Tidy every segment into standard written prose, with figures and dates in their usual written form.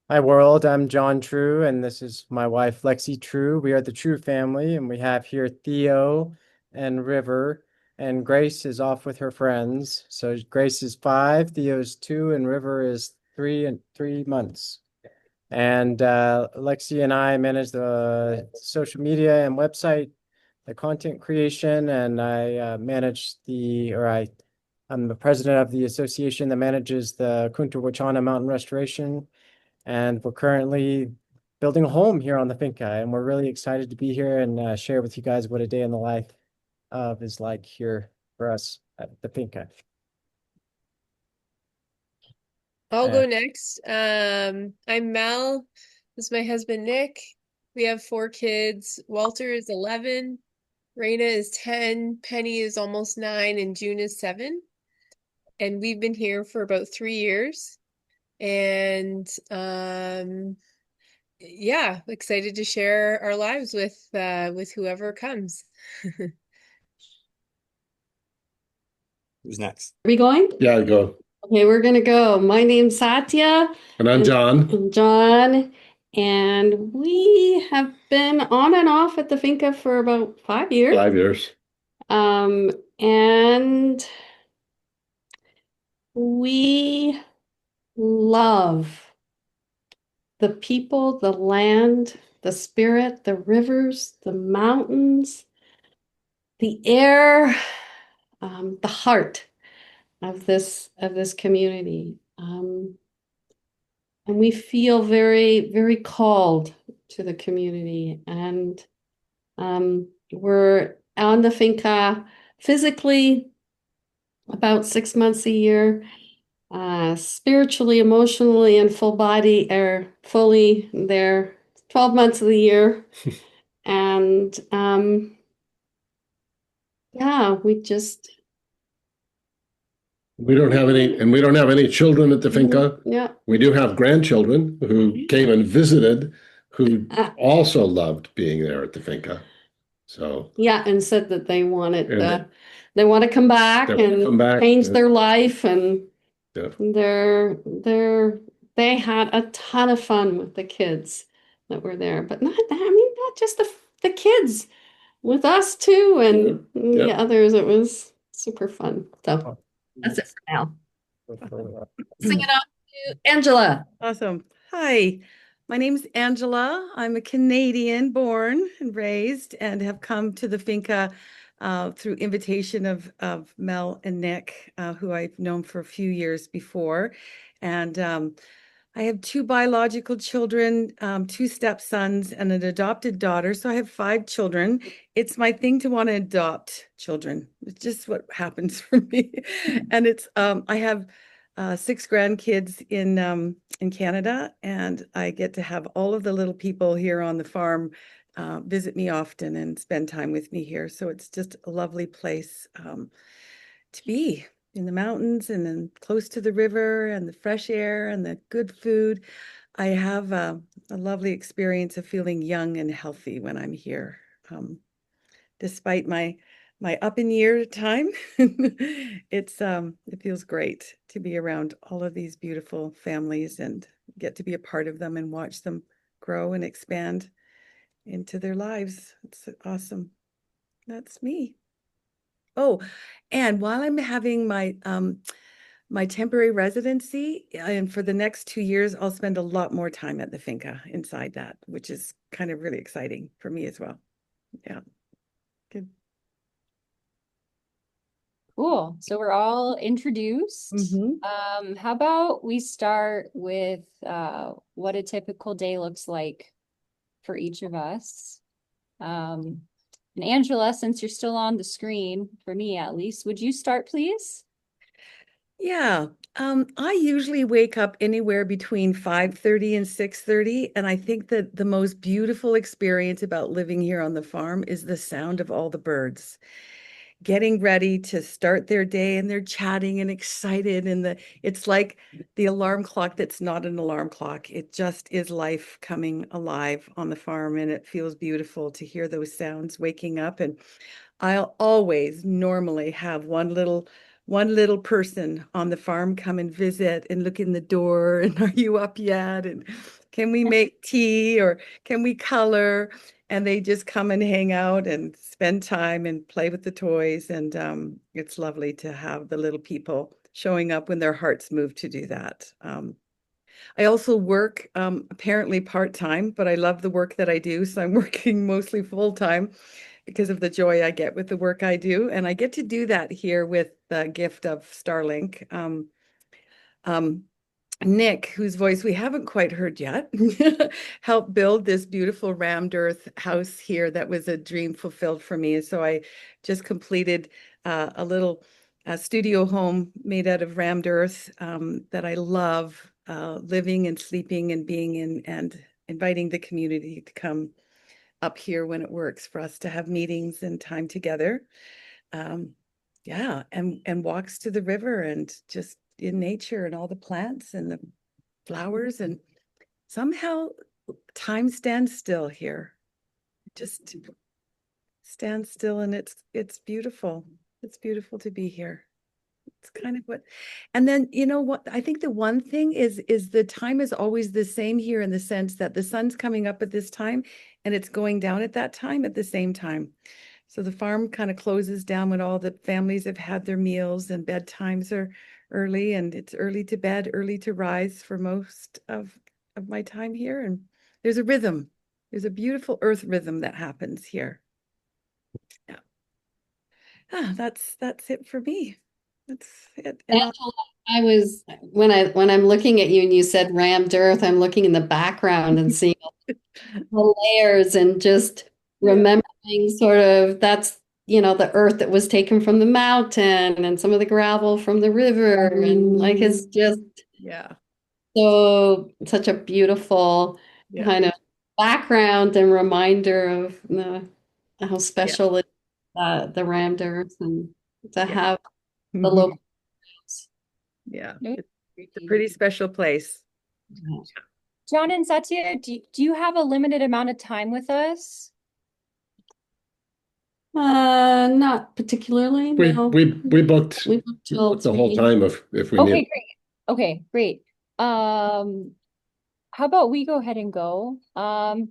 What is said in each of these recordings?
Hi world, I'm John True, and this is my wife Lexi True. We are the True family, and we have here Theo and River, and Grace is off with her friends. So Grace is 5, Theo is 2, and River is 3 and 3 months. And Lexi and I manage the social media and website, the content creation, and I I'm the president of the association that manages the Kunta Wachana Mountain Restoration, and we're currently building a home here on the finca, and we're really excited to be here and share with you guys what a day in the life of is like here for us at the finca. I'll Uh, go next. I'm Mel. This is my husband, Nick. We have 4 kids. Walter is 11, Raina is 10, Penny is almost 9, and June is 7. And we've been here for about 3 years. And yeah, excited to share our lives with whoever comes. Who's next? Are we going? Yeah, go. Okay, we're gonna go. My name's Satya And I'm and, John. and John, and we have been on and off at the finca for about 5 years. 5 years. And we love the people, the land, the spirit, the rivers, the mountains, the air, the heart of this community. And we feel very, very called to the community. And we're on the finca physically about 6 months a year, spiritually, emotionally, and full body are fully there 12 months of the year. And yeah, we just, We don't have any children at the finca. yeah. We do have grandchildren who came and visited, who also loved being there at the finca. So, Yeah, and said that they wanted and they want to come back they want to and come back. change their life, and Yeah. they had a ton of fun with the kids that were there, but not just the kids, with us too, and the Yeah. others. It was super fun. So that's it for now. Sing it on to Angela. Awesome. Hi, my name's Angela. I'm a Canadian born and raised and have come to the finca through invitation of Mel and Nick, who I've known for a few years before. And I have 2 biological children, 2 stepsons, and an adopted daughter. So I have 5 children. It's my thing to want to adopt children. It's just what happens for me. And it's I have 6 grandkids in Canada, and I get to have all of the little people here on the farm visit me often and spend time with me here. So it's just a lovely place to be in the mountains and then close to the river and the fresh air and the good food. I have a lovely experience of feeling young and healthy when I'm here, despite my up in year time. It feels great to be around all of these beautiful families and get to be a part of them and watch them grow and expand into their lives. It's awesome. That's me. Oh, and while I'm having my temporary residency, and for the next 2 years, I'll spend a lot more time at the finca inside that, which is kind of really exciting for me as well. Yeah, good. Cool. So we're all introduced. Mhm. How about we start with what a typical day looks like for each of us. And Angela, since you're still on the screen, for me at least, would you start, please? Yeah, I usually wake up anywhere between 5:30 and 6:30, and I think that the most beautiful experience about living here on the farm is the sound of all the birds getting ready to start their day, and they're chatting and excited, and it's like the alarm clock that's not an alarm clock. It just is life coming alive on the farm, and it feels beautiful to hear those sounds waking up. And I'll always normally have one little person on the farm come and visit and look in the door and are you up yet? And can we make tea or can we color? And they just come and hang out and spend time and play with the toys. And it's lovely to have the little people showing up when their hearts move to do that. I also work apparently part-time, but I love the work that I do. So I'm working mostly full-time because of the joy I get with the work I do. And I get to do that here with the gift of Starlink. Nick, whose voice we haven't quite heard yet, helped build this beautiful rammed earth house here that was a dream fulfilled for me. So I just completed a little studio home made out of rammed earth that I love living and sleeping and being in, and inviting the community to come up here when it works for us to have meetings and time together. Yeah, and walks to the river and just in nature and all the plants and the flowers, and somehow time stands still here. Just stands still, and it's beautiful. It's beautiful to be here. It's kind of what, and then you know what, I think the one thing is the time is always the same here in the sense that the sun's coming up at this time and it's going down at that time at the same time. So the farm kind of closes down when all the families have had their meals and bedtimes are early, and it's early to bed, early to rise for most of my time here. And there's a rhythm. There's a beautiful earth rhythm that happens here. Yeah. That's it for me. That's it. And Angela, I was when I'm looking at you and you said rammed earth, I'm looking in the background and seeing the layers and just remembering sort of that's the earth that was taken from the mountain and some of the gravel from the river, and like it's just yeah. so such a beautiful Yeah. kind of background and reminder of how special it the rammed earth, and to have the local. Yeah, Nope. it's a pretty special place. John and Satya, do you have a limited amount of time with us? Not particularly. No. We booked We booked till the whole 3. time if we Okay, need. great. Okay, great. How about we go ahead and go? I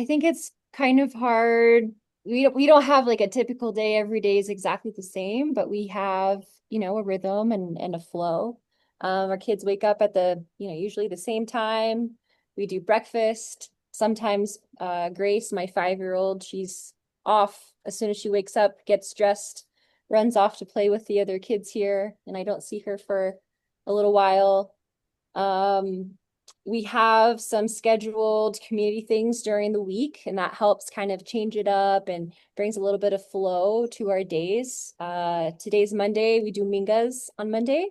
think it's kind of hard. We don't have like a typical day. Every day is exactly the same, but we have, a rhythm and a flow. Our kids wake up at usually the same time. We do breakfast. Sometimes Grace, my 5-year-old, she's off as soon as she wakes up, gets dressed, runs off to play with the other kids here, and I don't see her for a little while. We have some scheduled community things during the week, and that helps kind of change it up and brings a little bit of flow to our days. Today's Monday. We do Mingas on Monday,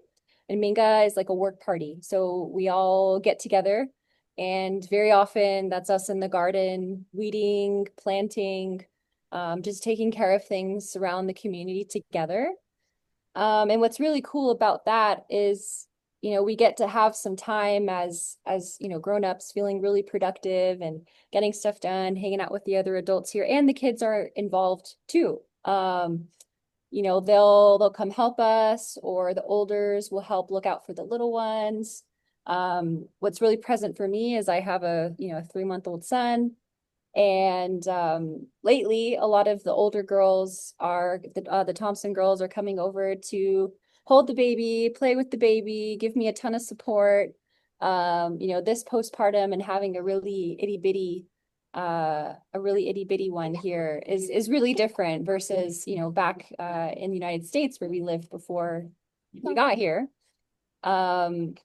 and Minga is like a work party. So we all get together, and very often that's us in the garden, weeding, planting, just taking care of things around the community together. And what's really cool about that is we get to have some time as grown-ups, feeling really productive and getting stuff done, hanging out with the other adults here, and the kids are involved too. They'll come help us, or the olders will help look out for the little ones. What's really present for me is I have a 3-month-old son, and lately a lot of the older girls are the Thompson girls are coming over to hold the baby, play with the baby, give me a ton of support. This postpartum and having a really itty bitty one here is really different versus, back in the United States where we lived before we got here. And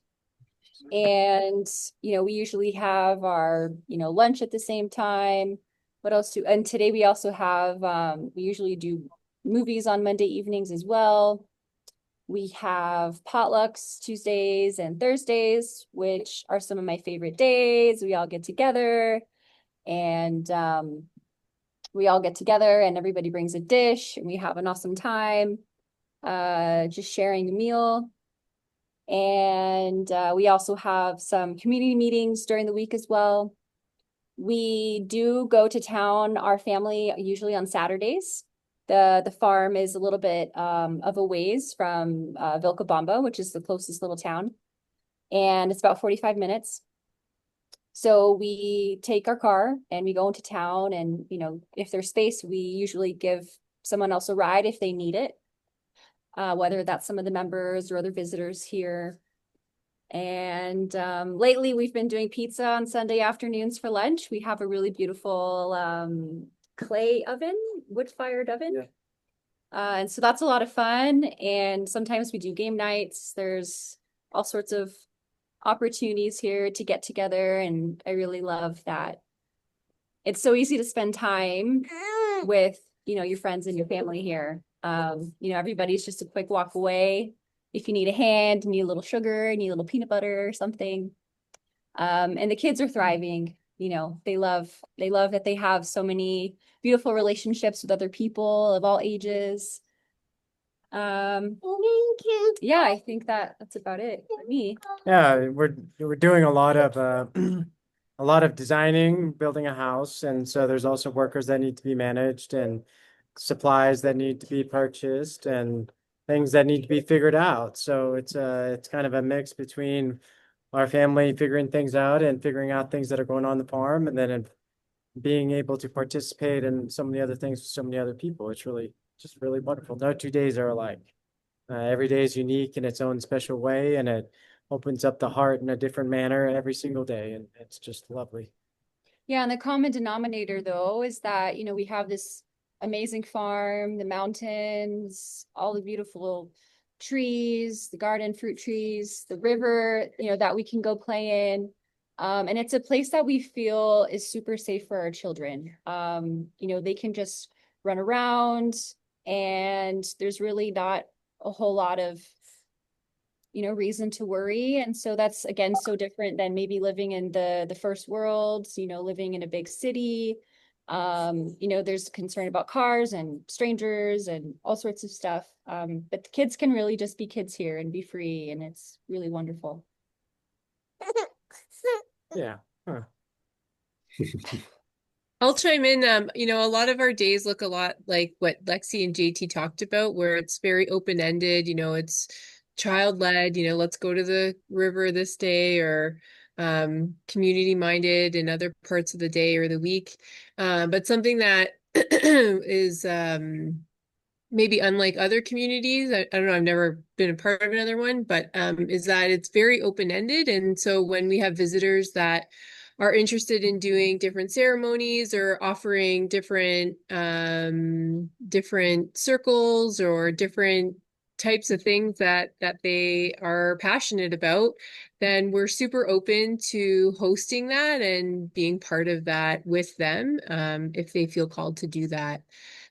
we usually have our lunch at the same time. What else and today we also have we usually do movies on Monday evenings as well. We have potlucks Tuesdays and Thursdays, which are some of my favorite days. We all get together, and everybody brings a dish, and we have an awesome time just sharing the meal. And we also have some community meetings during the week as well. We do go to town, our family, usually on Saturdays. The farm is a little bit of a ways from Vilcabamba, which is the closest little town. And it's about 45 minutes. So we take our car and we go into town, and, you know, if there's space, we usually give someone else a ride if they need it. Whether that's some of the members or other visitors here. And lately we've been doing pizza on Sunday afternoons for lunch. We have a really beautiful clay oven, wood-fired oven. Yeah. And so that's a lot of fun. And sometimes we do game nights. There's all sorts of opportunities here to get together, and I really love that. It's so easy to spend time with, you know, your friends and your family here. You know, everybody's just a quick walk away. If you need a hand, need a little sugar, need a little peanut butter or something. And the kids are thriving. You know, they love that they have so many beautiful relationships with other people of all ages. Yeah, I think that's about it for me. Yeah, we're doing a lot of a lot of designing, building a house, and so there's also workers that need to be managed and supplies that need to be purchased and things that need to be figured out. So it's kind of a mix between our family figuring things out and figuring out things that are going on the farm, and then being able to participate in so many other things with so many other people. It's really just really wonderful. No 2 days are alike. Every day is unique in its own special way, and it opens up the heart in a different manner every single day, and it's just lovely. Yeah, and the common denominator though is that, you know, we have this amazing farm, the mountains, all the beautiful trees, the garden fruit trees, the river, you know, that we can go play in. And it's a place that we feel is super safe for our children. You know, they can just run around, and there's really not a whole lot of, you know, reason to worry. And so that's, again, so different than maybe living in the first world, you know, living in a big city. You know, there's concern about cars and strangers and all sorts of stuff. But the kids can really just be kids here and be free, and it's really wonderful. Yeah. Huh. I'll chime in. You know, a lot of our days look a lot like what Lexi and JT talked about, where it's very open-ended, you know, it's child-led, you know, let's go to the river this day, or community-minded in other parts of the day or the week. But something that is maybe unlike other communities, I don't know, I've never been a part of another one, but is that it's very open-ended. And so when we have visitors that are interested in doing different ceremonies or offering different different circles or different types of things that they are passionate about, then we're super open to hosting that and being part of that with them, if they feel called to do that.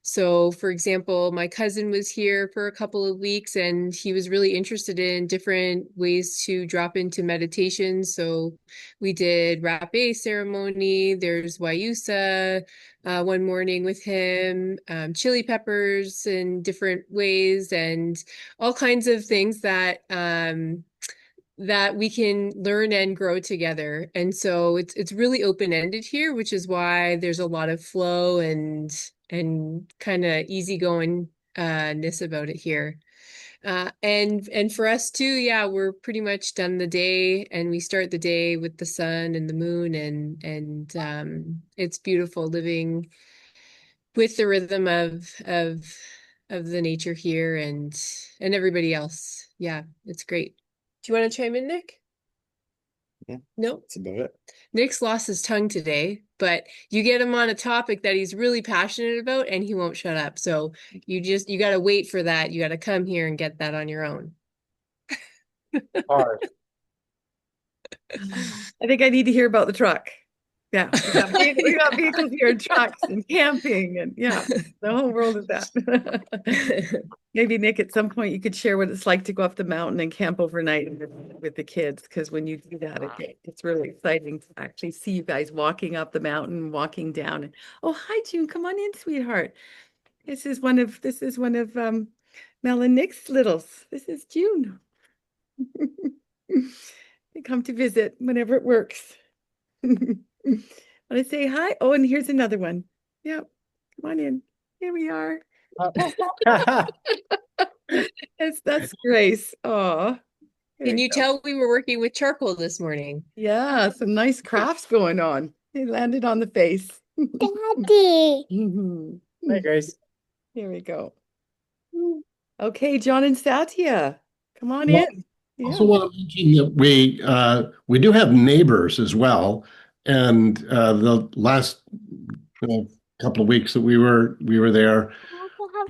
So, for example, my cousin was here for a couple of weeks, and he was really interested in different ways to drop into meditation. So we did rapé ceremony. There's Wayusa one morning with him, chili peppers in different ways, and all kinds of things that that we can learn and grow together. And so it's really open-ended here, which is why there's a lot of flow and kind of easygoing ness about it here. And for us too, yeah, we're pretty much done the day, and we start the day with the sun and the moon, and it's beautiful living with the rhythm of the nature here and everybody else. Yeah, it's great. Do you want to chime in, Nick? Yeah. No? That's about it. Nick's lost his tongue today, but you get him on a topic that he's really passionate about and he won't shut up. So you got to wait for that. You got to come here and get that on your own. Hard. I think I need to hear about the truck. Yeah, we got vehicles here, and trucks and camping, and yeah, the whole world is that. Maybe Nick, at some point you could share what it's like to go up the mountain and camp overnight with the kids, because when you do that, it's really exciting to actually see you guys walking up the mountain, walking down. And oh, hi June, come on in, sweetheart. This is one of Mel and Nick's littles. This is June. They come to visit whenever it works. Want to say hi? Oh, and here's another one. Yep. Come on in. Here we are. That's Grace. Oh, There Can we you go. tell we were working with charcoal this morning? Yeah, some nice crafts going on. They landed on the face. Daddy. Mhm. Hi, Grace. Here we go. Okay, John and Satya, come on Well, in. Also Yeah. want to mention that we do have neighbors as well, and the last couple of weeks that we were there,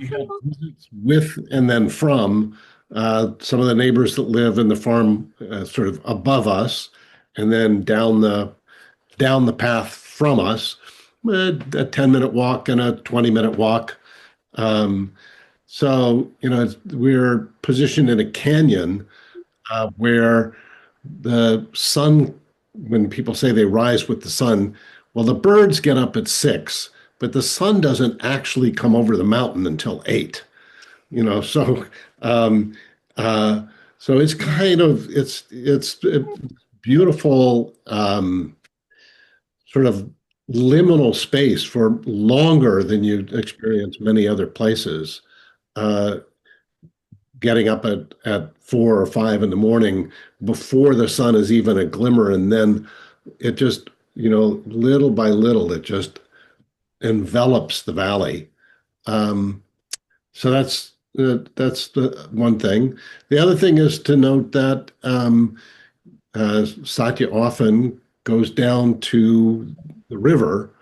we had visits with and then from some of the neighbors that live in the farm sort of above us, and then down the path from us, a 10-minute walk and a 20-minute walk. Um, we're positioned in a canyon where the sun, when people say they rise with the sun, well, the birds get up at 6, but the sun doesn't actually come over the mountain until 8. So um, uh, so it's kind of it's a beautiful sort of liminal space for longer than you'd experience many other places. Uh, Getting up at 4 or 5 in the morning before the sun is even a glimmer, and then it just, little by little, it just envelops the valley. Um, so that's the one thing. The other thing is to note that Satya often goes down to the river,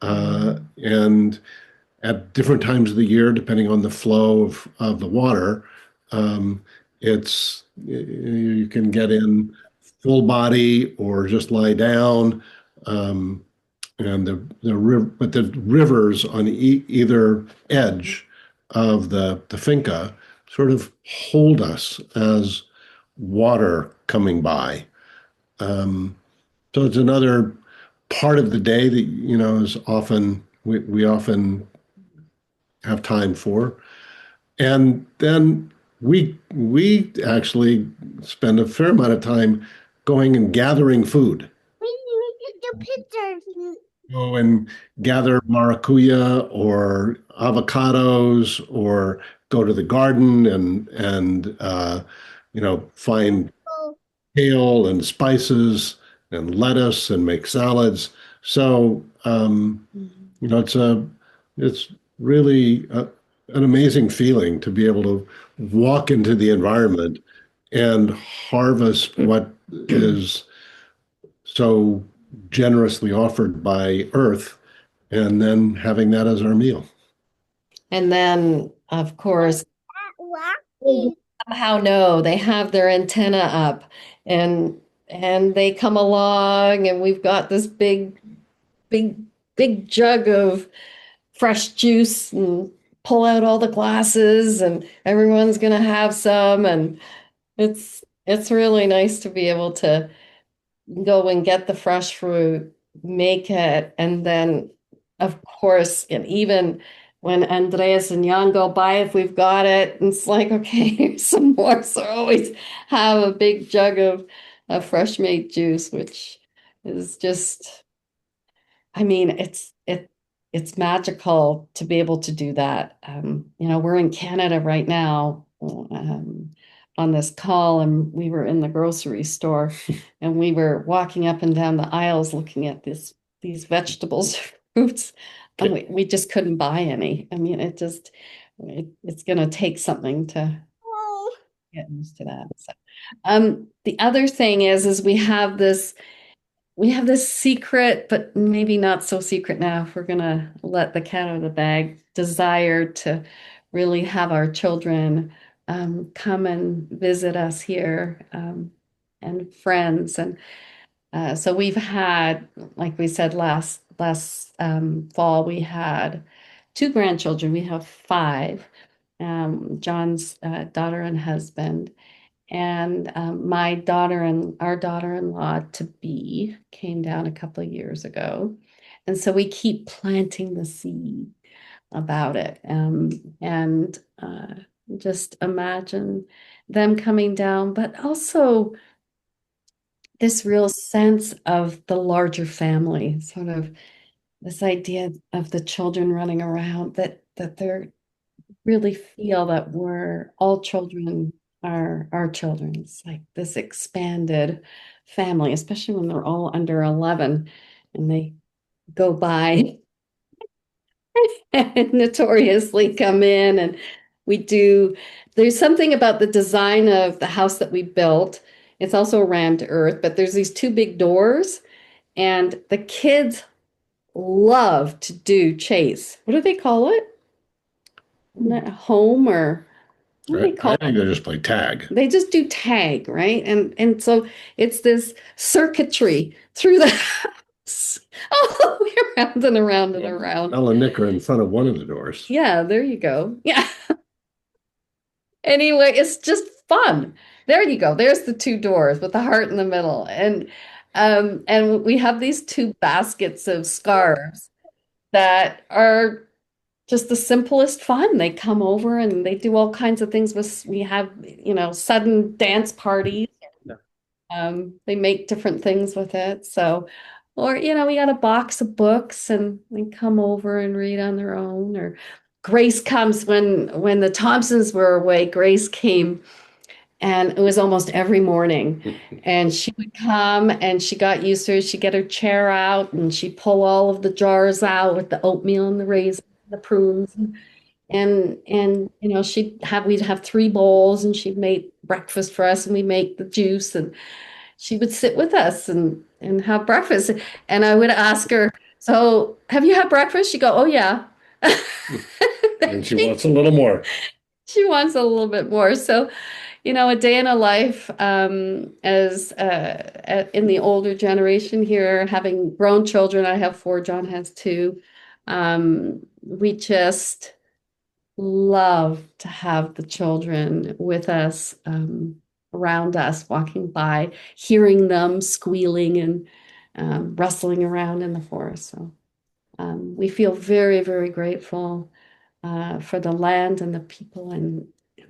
and at different times of the year, depending on the flow of the water, um, you can get in full body or just lie down. Um, and the rivers on either edge of the finca sort of hold us as water coming by. So it's another part of the day that is often we often have time for. And then we actually spend a fair amount of time going and gathering food. We need to do pictures. Go and gather maracuya or avocados, or go to the garden and find Oh, kale and spices and lettuce and make salads. So it's really an amazing feeling to be able to walk into the environment and harvest what is so generously offered by Earth, and then having that as our meal. And then, of course, wow. somehow know they have their antenna up and they come along and we've got this big big jug of fresh juice and pull out all the glasses and everyone's going to have some, and it's really nice to be able to go and get the fresh fruit, make it, and then of course, and even when Andreas and Jan go by, if we've got it, it's like, okay, here's some more. So I always have a big jug of fresh made juice, which is just, I mean, it's magical to be able to do that. We're in Canada right now, on this call, and we were in the grocery store, and we were walking up and down the aisles looking at these vegetables, fruits, and we just couldn't buy any. I mean, it's going to take something to get used to that. So, the other thing is we have this secret, but maybe not so secret now, if we're going to let the cat out of the bag, desire to really have our children come and visit us here, and friends. And so we've had, like we said, last fall, we had 2 grandchildren. We have 5, John's daughter and husband. And my daughter and our daughter-in-law to be came down a couple of years ago. And so we keep planting the seed about it. And just imagine them coming down, but also this real sense of the larger family, sort of this idea of the children running around, that they're really feel that we're all children our children. It's like this expanded family, especially when they're all under 11 and they go by and notoriously come in and we do. There's something about the design of the house that we built. It's also rammed to earth, but there's these two big doors, and the kids love to do chase. What do they call it? Isn't that home, or what do they I call think it? they just play tag. They just do tag, right? And so it's this circuitry through the house. Oh, we're around and around and around. Mel and Nick are in front of one of the doors. Yeah, there you go. Yeah. Anyway, it's just fun. There you go. There's the two doors with the heart in the middle. And we have these two baskets of scarves that are just the simplest fun. They come over and they do all kinds of things we have, sudden dance parties. They make different things with it. So, or, we got a box of books and they come over and read on their own. Or Grace comes when the Thompsons were away, Grace came, and it was almost every morning. And she would come and she got used to it. She'd get her chair out and she'd pull all of the jars out with the oatmeal and the raisins, the prunes. And we'd have 3 bowls and she'd make breakfast for us and we make the juice and she would sit with us and have breakfast. And I would ask her, so have you had breakfast? She'd go, oh yeah. And she wants a little more. She wants a little bit more. So, a day in a life as in the older generation here, having grown children. I have 4, John has 2. We just love to have the children with us, around us, walking by, hearing them squealing and rustling around in the forest. So we feel very, very grateful for the land and the people and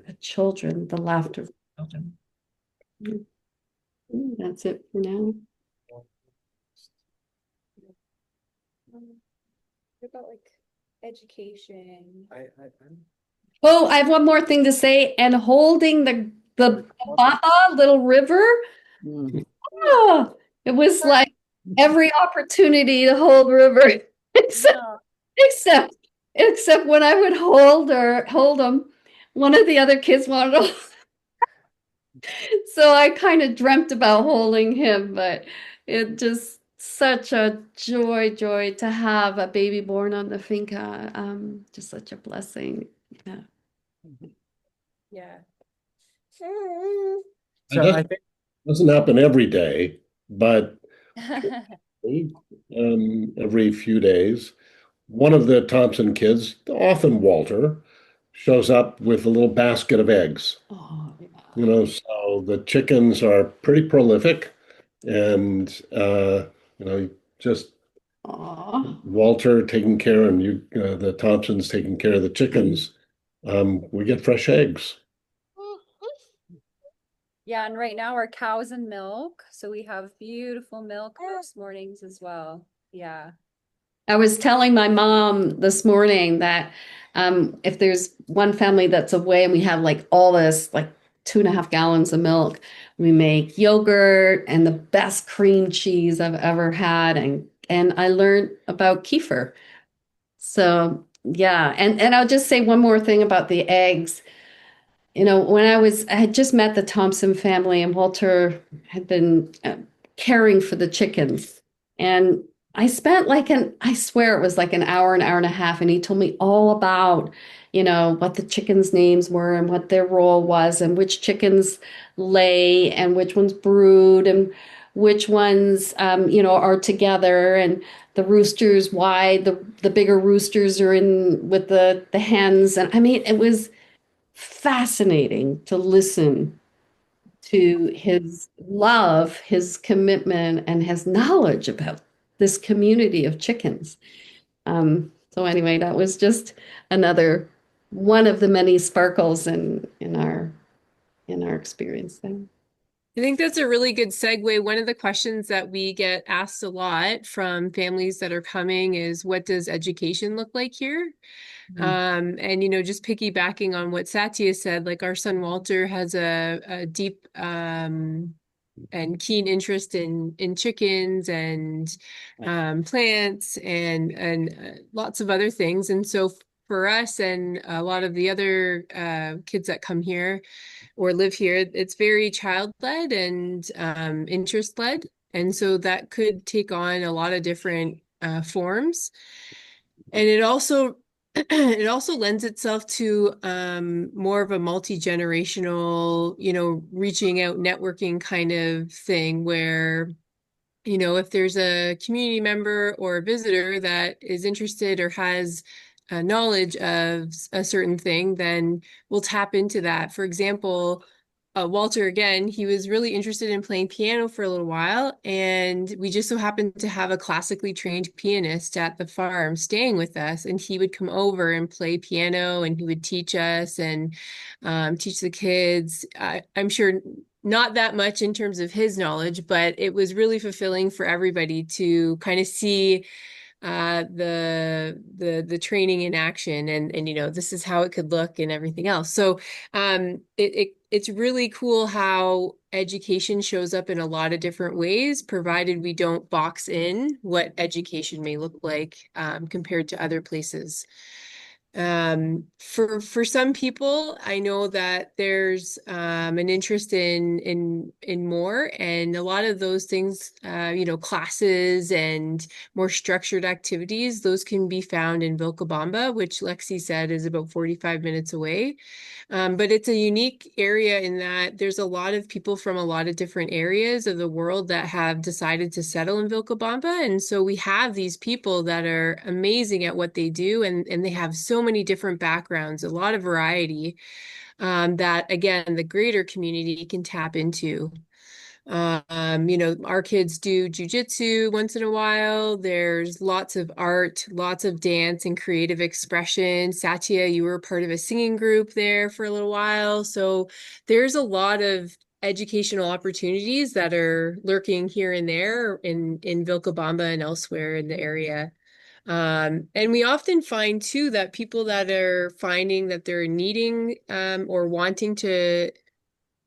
the children, the laughter of the children. That's it for now. What about like education? Oh, I have one more thing to say. And holding the Baba little river. Oh, it was like every opportunity to hold river, except when I would hold him, one of the other kids wanted to. So I kind of dreamt about holding him, but it just such a joy to have a baby born on the finca. Just such a blessing. Yeah. Yeah. So I think Doesn't happen every day, but every few days, one of the Thompson kids, often Walter, shows up with a little basket of eggs. Oh, yeah. So the chickens are pretty prolific, and just Aw. Walter taking care and the Thompsons taking care of the chickens. We get fresh eggs. Yeah, and right now our cows and milk, so we have beautiful milk most mornings as well. Yeah. I was telling my mom this morning that if there's one family that's away and we have like all this, like 2.5 gallons of milk, we make yogurt and the best cream cheese I've ever had. And I learned about kefir. So yeah, and I'll just say one more thing about the eggs. When I had just met the Thompson family and Walter had been caring for the chickens. And I spent I swear it was like an hour and a half. And he told me all about, what the chickens' names were and what their role was and which chickens lay and which ones brood and which ones, are together and the roosters, why the bigger roosters are in with the hens. And I mean, it was fascinating to listen to his love, his commitment, and his knowledge about this community of chickens. So anyway, that was just another one of the many sparkles in our experience there. I think that's a really good segue. One of the questions that we get asked a lot from families that are coming is, what does education look like here? And just piggybacking on what Satya said, like our son Walter has a deep and keen interest in chickens and plants and lots of other things. And so for us and a lot of the other kids that come here or live here, it's very child-led and interest-led. And so that could take on a lot of different forms. And it also it also lends itself to more of a multi-generational, reaching out, networking kind of thing where, if there's a community member or a visitor that is interested or has knowledge of a certain thing, then we'll tap into that. For example, Walter, again, he was really interested in playing piano for a little while, and we just so happened to have a classically trained pianist at the farm staying with us, and he would come over and play piano, and he would teach us and teach the kids. I'm sure not that much in terms of his knowledge, but it was really fulfilling for everybody to kind of see the training in action and this is how it could look and everything else. So it's really cool how education shows up in a lot of different ways, provided we don't box in what education may look like compared to other places. For some people, I know that there's an interest in more, and a lot of those things, classes and more structured activities, those can be found in Vilcabamba, which Lexi said is about 45 minutes away. But it's a unique area in that there's a lot of people from a lot of different areas of the world that have decided to settle in Vilcabamba. And so we have these people that are amazing at what they do, and they have so many different backgrounds, a lot of variety, that, again, the greater community can tap into. Our kids do jujitsu once in a while. There's lots of art, lots of dance and creative expression. Satya, you were part of a singing group there for a little while. So there's a lot of educational opportunities that are lurking here and there in Vilcabamba and elsewhere in the area. And we often find too that people that are finding that they're needing or wanting to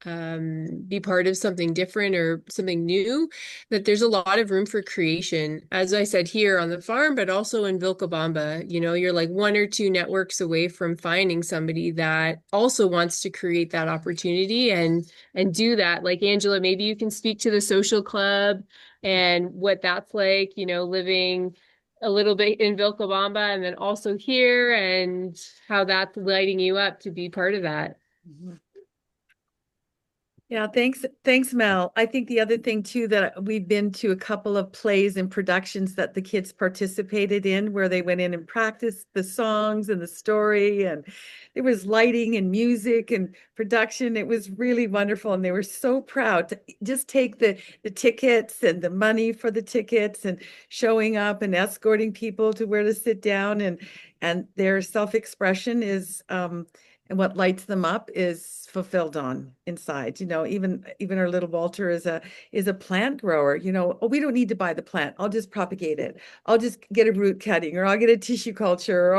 be part of something different or something new, that there's a lot of room for creation. As I said, here on the farm, but also in Vilcabamba, you're like one or two networks away from finding somebody that also wants to create that opportunity and do that. Like Angela, maybe you can speak to the social club and what that's like, living a little bit in Vilcabamba and then also here, and how that's lighting you up to be part of that. Yeah, thanks, Mel. I think the other thing too, that we've been to a couple of plays and productions that the kids participated in, where they went in and practiced the songs and the story, and there was lighting and music and production. It was really wonderful, and they were so proud to just take the tickets and the money for the tickets and showing up and escorting people to where to sit down, and their self-expression is and what lights them up is fulfilled on inside. Even our little Walter is a plant grower. Oh, we don't need to buy the plant. I'll just propagate it. I'll just get a root cutting, or I'll get a tissue culture.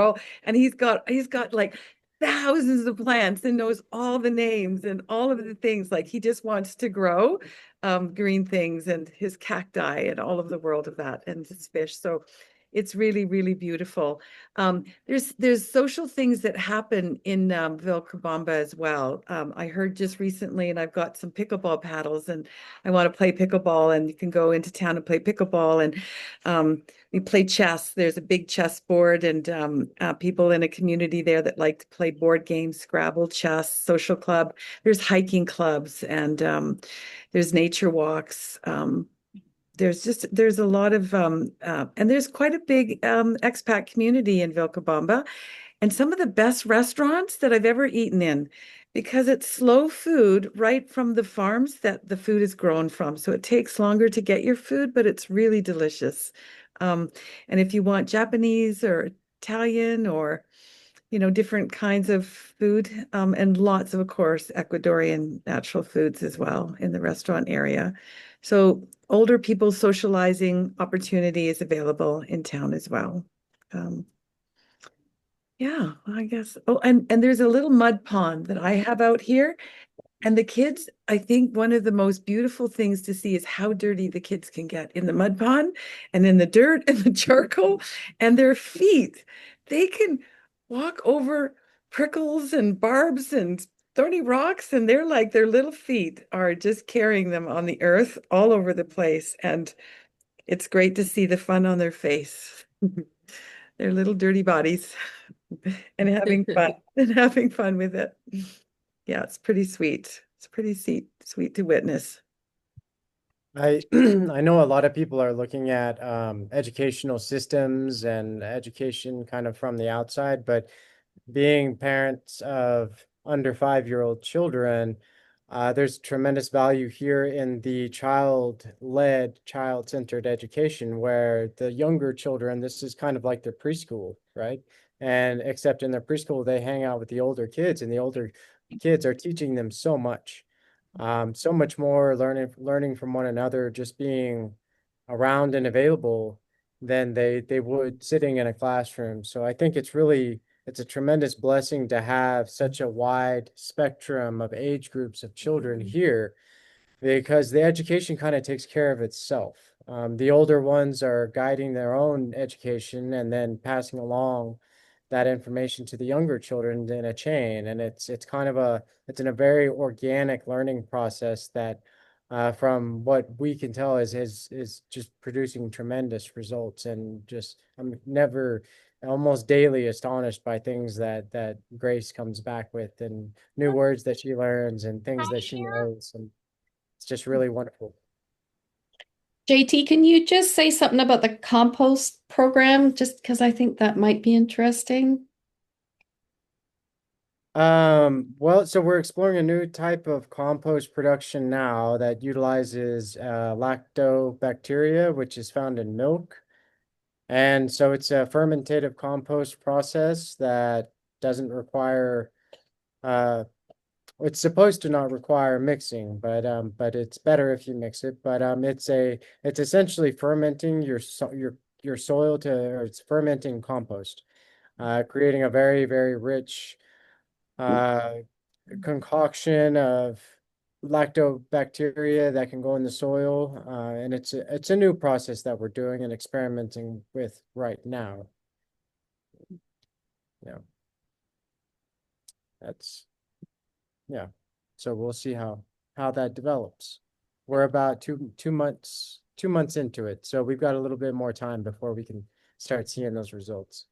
And he's got like thousands of plants and knows all the names and all of the things. Like, he just wants to grow green things and his cacti and all of the world of that, and his fish. So it's really, really beautiful. There's social things that happen in Vilcabamba as well. I heard just recently, and I've got some pickleball paddles, and I want to play pickleball, and you can go into town and play pickleball. And we play chess. There's a big chess board, and people in a community there that like to play board games, Scrabble, chess, social club. There's hiking clubs, and there's nature walks. There's a lot of and there's quite a big expat community in Vilcabamba, and some of the best restaurants that I've ever eaten in, because it's slow food right from the farms that the food is grown from. So it takes longer to get your food, but it's really delicious. And if you want Japanese or Italian or different kinds of food, and lots of course, Ecuadorian natural foods as well in the restaurant area. So older people socializing opportunity is available in town as well. Yeah, I guess. Oh, and there's a little mud pond that I have out here. And the kids, I think one of the most beautiful things to see is how dirty the kids can get in the mud pond and in the dirt and the charcoal and their feet. They can walk over prickles and barbs and thorny rocks, and they're like their little feet are just carrying them on the earth all over the place. And it's great to see the fun on their face. Their little dirty bodies and having fun with it. Yeah, it's pretty sweet. It's pretty sweet to witness. I I know a lot of people are looking at educational systems and education kind of from the outside, but being parents of under 5-year-old children, there's tremendous value here in the child-led, child-centered education where the younger children, this is kind of like their preschool, right? And except in their preschool, they hang out with the older kids, and the older kids are teaching them so much more learning from one another, just being around and available than they would sitting in a classroom. So I think it's a tremendous blessing to have such a wide spectrum of age groups of children here, because the education kind of takes care of itself. The older ones are guiding their own education and then passing along that information to the younger children in a chain, and it's kind of it's in a very organic learning process that, from what we can tell, is just producing tremendous results. And just I'm never almost daily astonished by things that Grace comes back with, and new words that she learns and things that she knows, and it's just really wonderful. JT, can you just say something about the compost program? Just because I think that might be interesting. Well, so we're exploring a new type of compost production now that utilizes lactobacteria, which is found in milk. And so it's a fermentative compost process that doesn't require it's supposed to not require mixing, but it's better if you mix it. But it's essentially fermenting your soil or it's fermenting compost, creating a very, very rich concoction of lactobacteria that can go in the soil. And it's a new process that we're doing and experimenting with right now. Yeah. Yeah. So we'll see how that develops. We're about two months into it. So we've got a little bit more time before we can start seeing those results.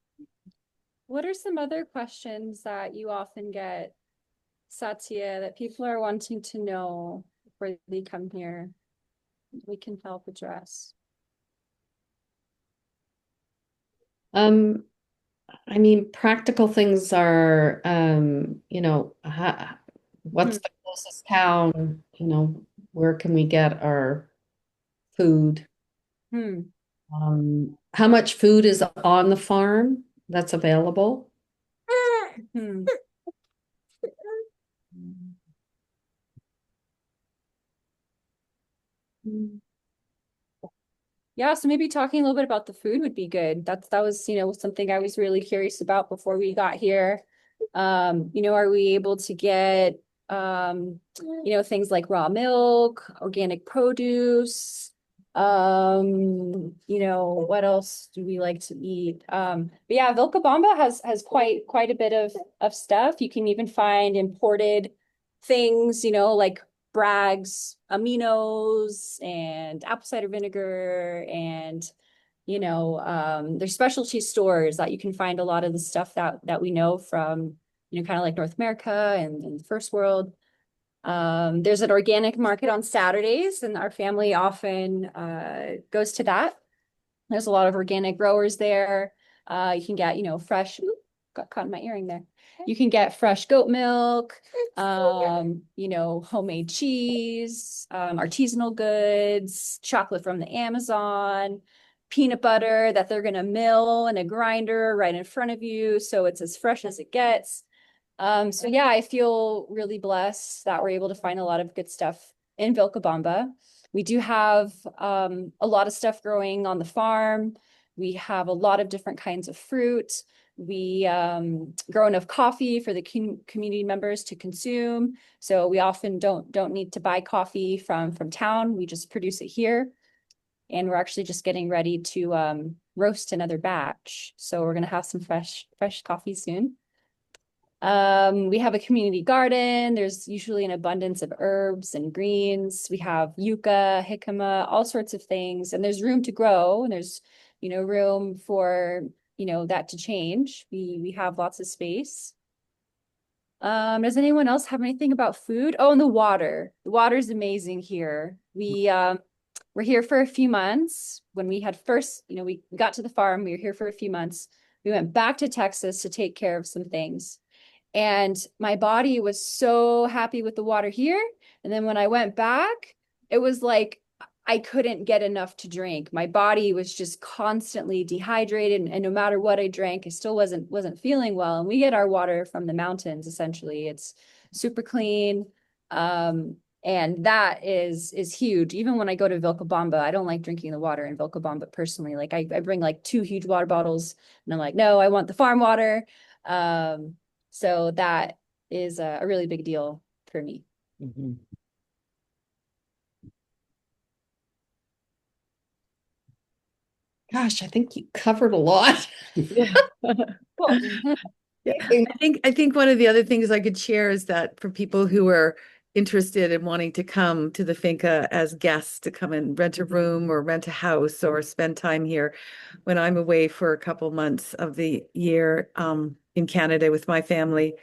What are some other questions that you often get, Satya, that people are wanting to know before they come here? We can help address. I mean, practical things are, what's the closest town? Where can we get our food? How much food is on the farm that's available? Yeah, so maybe talking a little bit about the food would be good. That was, something I was really curious about before we got here. Are we able to get, things like raw milk, organic produce? What else do we like to eat? But yeah, Vilcabamba has quite a bit of stuff. You can even find imported things, like Bragg's aminos and apple cider vinegar, and there's specialty stores that you can find a lot of the stuff that we know from kind of like North America and the first world. There's an organic market on Saturdays, and our family often goes to that. There's a lot of organic growers there. You can get fresh, got caught in my earring there. You can get fresh goat milk, homemade cheese, artisanal goods, chocolate from the Amazon. peanut butter that they're going to mill in a grinder right in front of you. So it's as fresh as it gets. So yeah, I feel really blessed that we're able to find a lot of good stuff in Vilcabamba. We do have a lot of stuff growing on the farm. We have a lot of different kinds of fruit. We grow enough coffee for the community members to consume. So we often don't need to buy coffee from town. We just produce it here. And we're actually just getting ready to roast another batch. So we're gonna have some fresh coffee soon. We have a community garden. There's usually an abundance of herbs and greens. We have yucca, jicama, all sorts of things. And there's room to grow, and there's, room for, that to change. We have lots of space. Does anyone else have anything about food? Oh, and the water. The water is amazing here. We're here for a few months. When we had first, we got to the farm, we were here for a few months. We went back to Texas to take care of some things. And my body was so happy with the water here. And then when I went back, it was like I couldn't get enough to drink. My body was just constantly dehydrated. And no matter what I drank, I still wasn't feeling well. And we get our water from the mountains, essentially. It's super clean. And that is huge. Even when I go to Vilcabamba, I don't like drinking the water in Vilcabamba personally. Like I bring like 2 huge water bottles and I'm like, no, I want the farm water. So that is a really big deal for me. Mhm. Gosh, I think you covered a lot. Cool. Yeah, I think one of the other things I could share is that for people who are interested in wanting to come to the finca as guests to come and rent a room or rent a house or spend time here, when I'm away for a couple months of the year in Canada with my family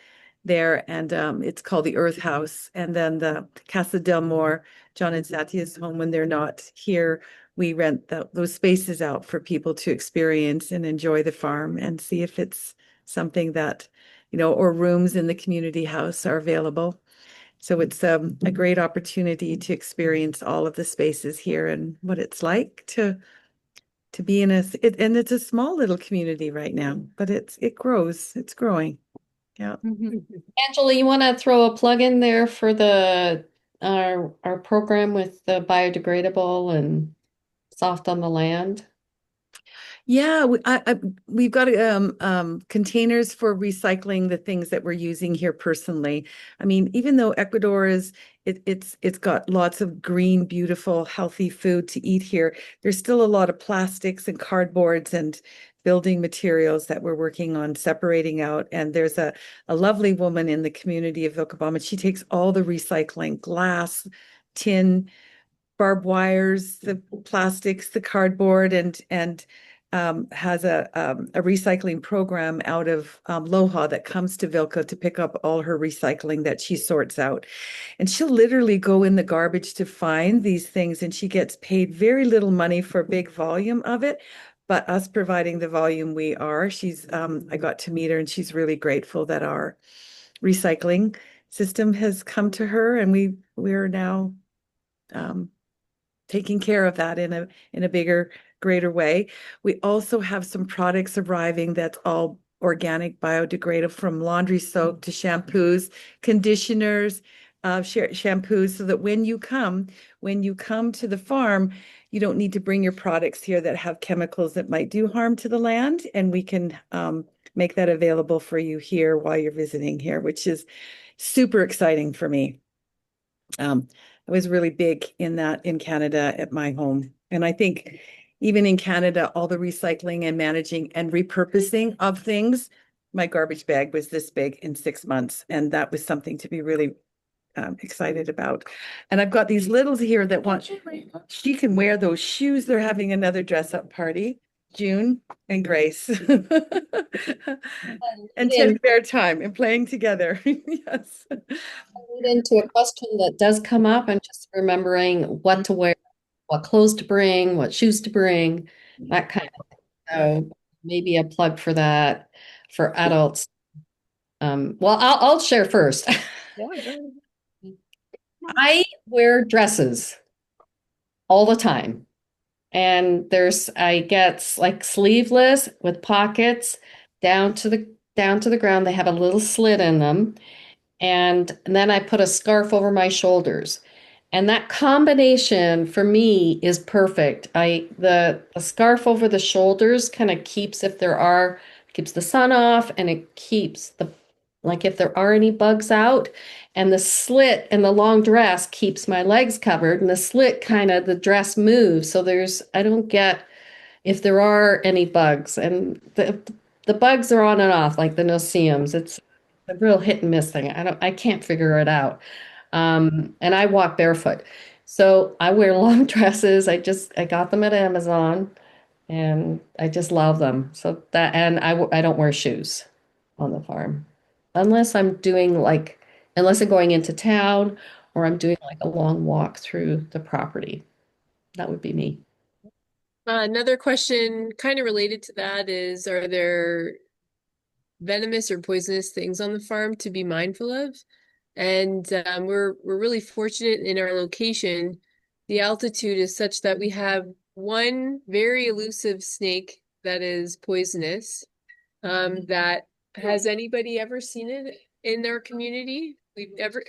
there, and it's called the Earth House, and then the Casa del Mor, John and Satia's home when they're not here. We rent those spaces out for people to experience and enjoy the farm and see if it's something that, or rooms in the community house are available. So it's a great opportunity to experience all of the spaces here and what it's like to be in and it's a small little community right now, but it grows, it's growing. Yeah. Angela, you want to throw a plug in there for our program with the biodegradable and soft on the land? Yeah, we've got containers for recycling the things that we're using here personally. I mean, even though Ecuador it's got lots of green, beautiful, healthy food to eat here, there's still a lot of plastics and cardboards and building materials that we're working on separating out. And there's a lovely woman in the community of Vilcabamba. She takes all the recycling, glass, tin, barbed wires, the plastics, the cardboard, and has a recycling program out of Loja that comes to Vilca to pick up all her recycling that she sorts out. And she'll literally go in the garbage to find these things, and she gets paid very little money for a big volume of it. But us providing the volume I got to meet her, and she's really grateful that our recycling system has come to her, and we're now taking care of that in a bigger, greater way. We also have some products arriving that's all organic, biodegradable, from laundry soap to shampoos, conditioners, shampoos, so that when you come to the farm, you don't need to bring your products here that have chemicals that might do harm to the land, and we can make that available for you here while you're visiting here, which is super exciting for me. I was really big in that in Canada at my home. And I think even in Canada, all the recycling and managing and repurposing of things, my garbage bag was this big in 6 months. And that was something to be really excited about. And I've got these littles here that she can wear those shoes. They're having another dress up party. June and Grace. And spend spare time and playing together. Yes. Lead into a question that does come up, and just remembering what to wear, what clothes to bring, what shoes to bring, that kind of thing. So maybe a plug for that for adults. Well, I'll share first. I wear dresses all the time. And I get like sleeveless with pockets down to the ground. They have a little slit in them. And then I put a scarf over my shoulders. And that combination for me is perfect. The scarf over the shoulders kind of keeps the sun off, and it keeps like if there are any bugs out. And the slit and the long dress keeps my legs covered, and the slit kind of the dress moves. So I don't get if there are any bugs. And the bugs are on and off, like the no-see-ums. It's a real hit and miss thing. I can't figure it out. And I walk barefoot. So I wear long dresses. I got them at Amazon, and I just love them. So and I don't wear shoes on the farm unless unless I'm going into town or I'm doing like a long walk through the property. That would be me. Another question kind of related to that is, are there venomous or poisonous things on the farm to be mindful of? And we're really fortunate in our location. The altitude is such that we have one very elusive snake that is poisonous. That has anybody ever seen it in their community? We've never.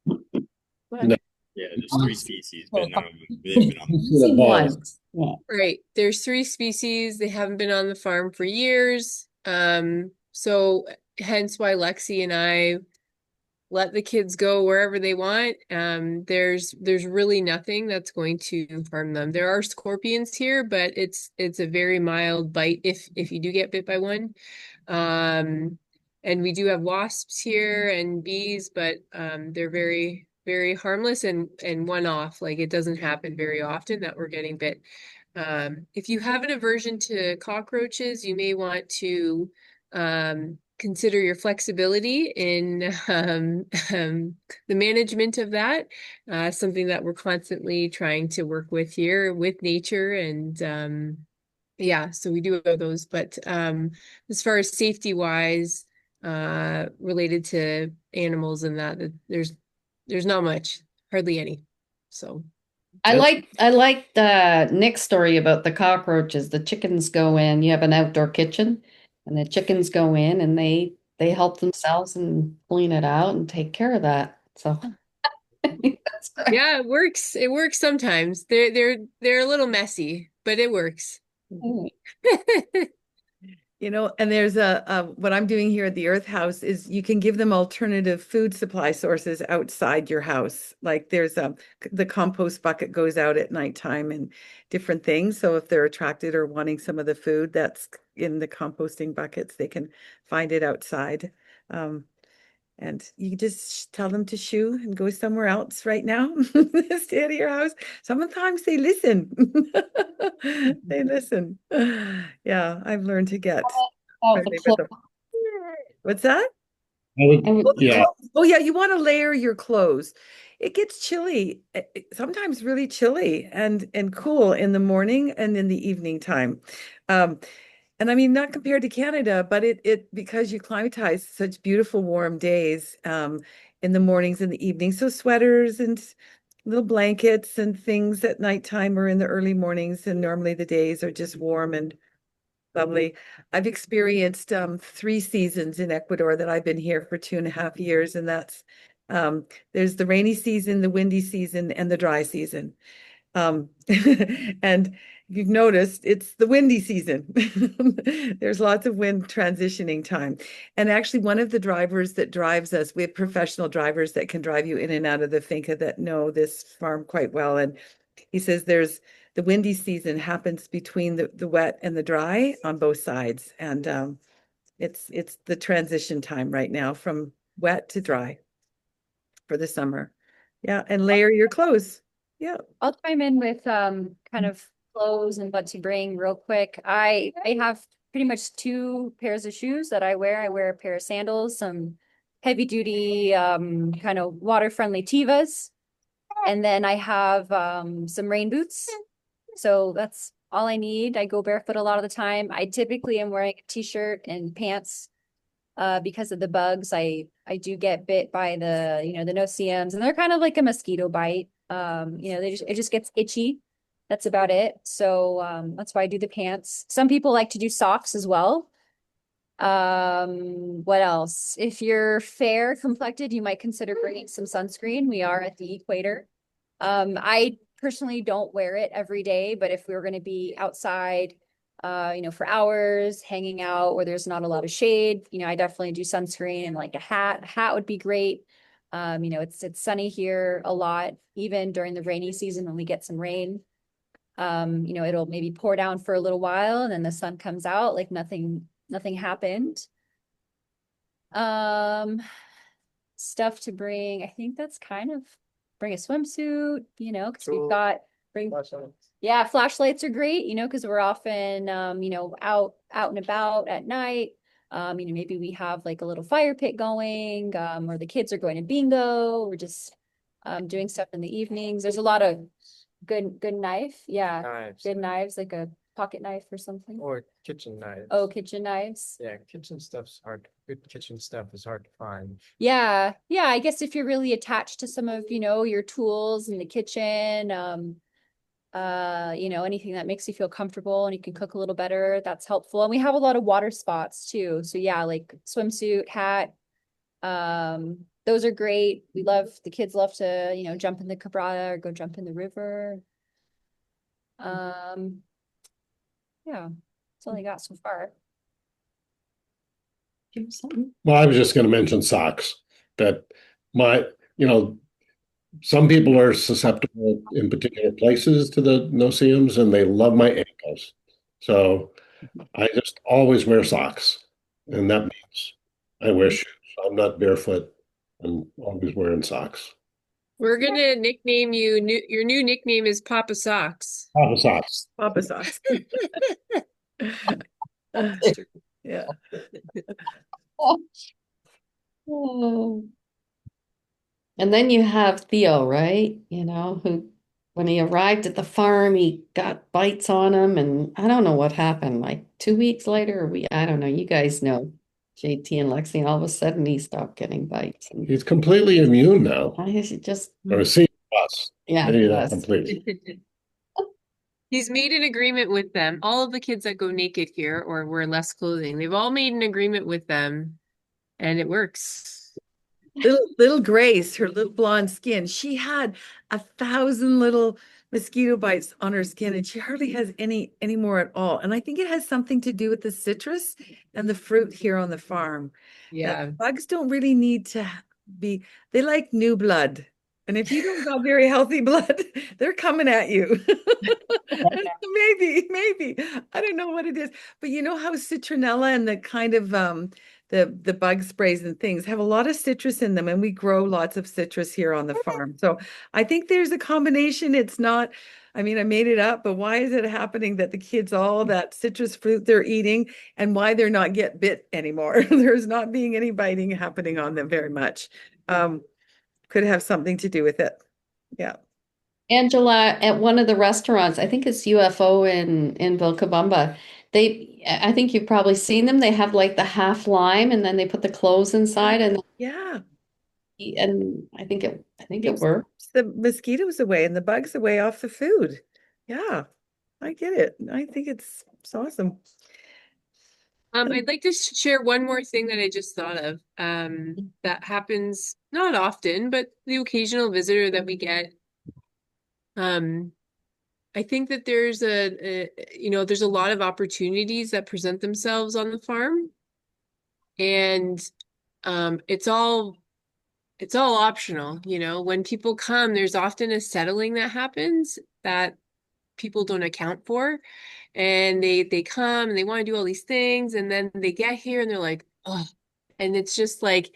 What? No. Yeah, there's 3 species, but none of them they've been on the Seen one. Yeah. Right. There's 3 species. They haven't been on the farm for years. So hence why Lexi and I let the kids go wherever they want. There's really nothing that's going to harm them. There are scorpions here, but it's a very mild bite if you do get bit by one. And we do have wasps here and bees, but they're very, very harmless and one-off. Like it doesn't happen very often that we're getting bit. If you have an aversion to cockroaches, you may want to consider your flexibility in the management of that. Something that we're constantly trying to work with here with nature. And yeah, so we do have those. But as far as safety wise, related to animals and that, there's not much, hardly any. So. I like the Nick's story about the cockroaches. The chickens go in, you have an outdoor kitchen, and the chickens go in and they help themselves and clean it out and take care of that. So that's great. Yeah, it works. It works sometimes. They're a little messy, but it works. You know, and there's what I'm doing here at the Earth House is you can give them alternative food supply sources outside your house. Like there's the compost bucket goes out at nighttime and different things. So if they're attracted or wanting some of the food that's in the composting buckets, they can find it outside. And you just tell them to shoo and go somewhere else right now. Stay out of your house. Sometimes they listen. They listen. Yeah, I've learned to get Oh, friendly the with clo- them. What's that? I would- Oh, the Yeah. clothes. Oh, yeah, you want to layer your clothes. It gets chilly, sometimes really chilly and cool in the morning and in the evening time. And I mean, not compared to Canada, but it because you climatize such beautiful warm days in the mornings and the evenings. So sweaters and little blankets and things at nighttime or in the early mornings. And normally the days are just warm and lovely. I've experienced 3 seasons in Ecuador that I've been here for 2.5 years, and that's there's the rainy season, the windy season, and the dry season. And you've noticed it's the windy season. There's lots of wind transitioning time. And actually, one of the drivers that drives us, we have professional drivers that can drive you in and out of the finca that know this farm quite well. And he says there's the windy season happens between the wet and the dry on both sides. And it's the transition time right now from wet to dry for the summer. Yeah, and layer your clothes. Yeah. I'll chime in with kind of clothes and what to bring real quick. I have pretty much 2 pairs of shoes that I wear. I wear a pair of sandals, some heavy duty kind of water friendly Tevas, and then I have some rain boots. So that's all I need. I go barefoot a lot of the time. I typically am wearing a t-shirt and pants because of the bugs. I do get bit by the no-see-ums, and they're kind of like a mosquito bite. It just gets itchy. That's about it. So that's why I do the pants. Some people like to do socks as well. What else? If you're fair complected, you might consider bringing some sunscreen. We are at the equator. I personally don't wear it every day, but if we were going to be outside, for hours, hanging out where there's not a lot of shade, I definitely do sunscreen and like a hat. A hat would be great. It's sunny here a lot, even during the rainy season when we get some rain. It'll maybe pour down for a little while and then the sun comes out like nothing happened. Stuff to bring. I think that's kind of bring a swimsuit, because we've got yeah, flashlights are great, because we're often out and about at night. Maybe we have like a little fire pit going, or the kids are going to bingo. We're just doing stuff in the evenings. There's a lot of good knife. Yeah, Knives. good knives, like a pocket knife or something. Or kitchen knives. Oh, kitchen knives. Yeah, kitchen stuff's hard. Good kitchen stuff is hard to find. Yeah. I guess if you're really attached to some of, your tools in the kitchen, anything that makes you feel comfortable and you can cook a little better, that's helpful. And we have a lot of water spots too. So yeah, like swimsuit, hat, those are great. The kids love to, jump in the Cabrada or go jump in the river. Yeah, that's all I got so far. Give us something. Well, I was just going to mention socks. That some people are susceptible in particular places to the no-see-ums, and they love my ankles. So I just always wear socks, and that means I wear shoes. I'm not barefoot. I'm always wearing socks. We're gonna nickname you. Your new nickname is Papa Socks. Papa socks. Papa socks. Yeah. Oh. And then you have Theo, right? Who, when he arrived at the farm, he got bites on him, and I don't know what happened. Like 2 weeks later, I don't know. You guys know, JT and Lexi, all of a sudden he stopped getting bites. And He's completely immune now. I just, Or see us. yeah, Maybe it not was. completely. He's made an agreement with them. All of the kids that go naked here or wear less clothing, they've all made an agreement with them, and it works. Little Grace, her little blonde skin, she had 1,000 little mosquito bites on her skin, and she hardly has any more at all. And I think it has something to do with the citrus and the fruit here on the farm. Yeah. Bugs don't really need to they like new blood. And if you don't got very healthy blood, they're coming at you. Maybe. I don't know what it is. But you know how citronella and the kind of the bug sprays and things have a lot of citrus in them, and we grow lots of citrus here on the farm. So I think there's a combination. It's not, I made it up, but why is it happening that the kids, all that citrus fruit they're eating, and why they're not get bit anymore? There's not being any biting happening on them very much. Could have something to do with it. Yeah. Angela, at one of the restaurants, I think it's UFO in Vilcabamba, I think you've probably seen them. They have like the half lime, and then they put the clothes inside, and Yeah. I think it Keeps works. the mosquitoes away and the bugs away off the food. Yeah, I get it. I think it's awesome. I'd like to share one more thing that I just thought of. That happens not often, but the occasional visitor that we get. I think that there's there's a lot of opportunities that present themselves on the farm, and it's all optional. When people come, there's often a settling that happens that people don't account for. And they come and they want to do all these things, and then they get here and they're like, oh, and it's just like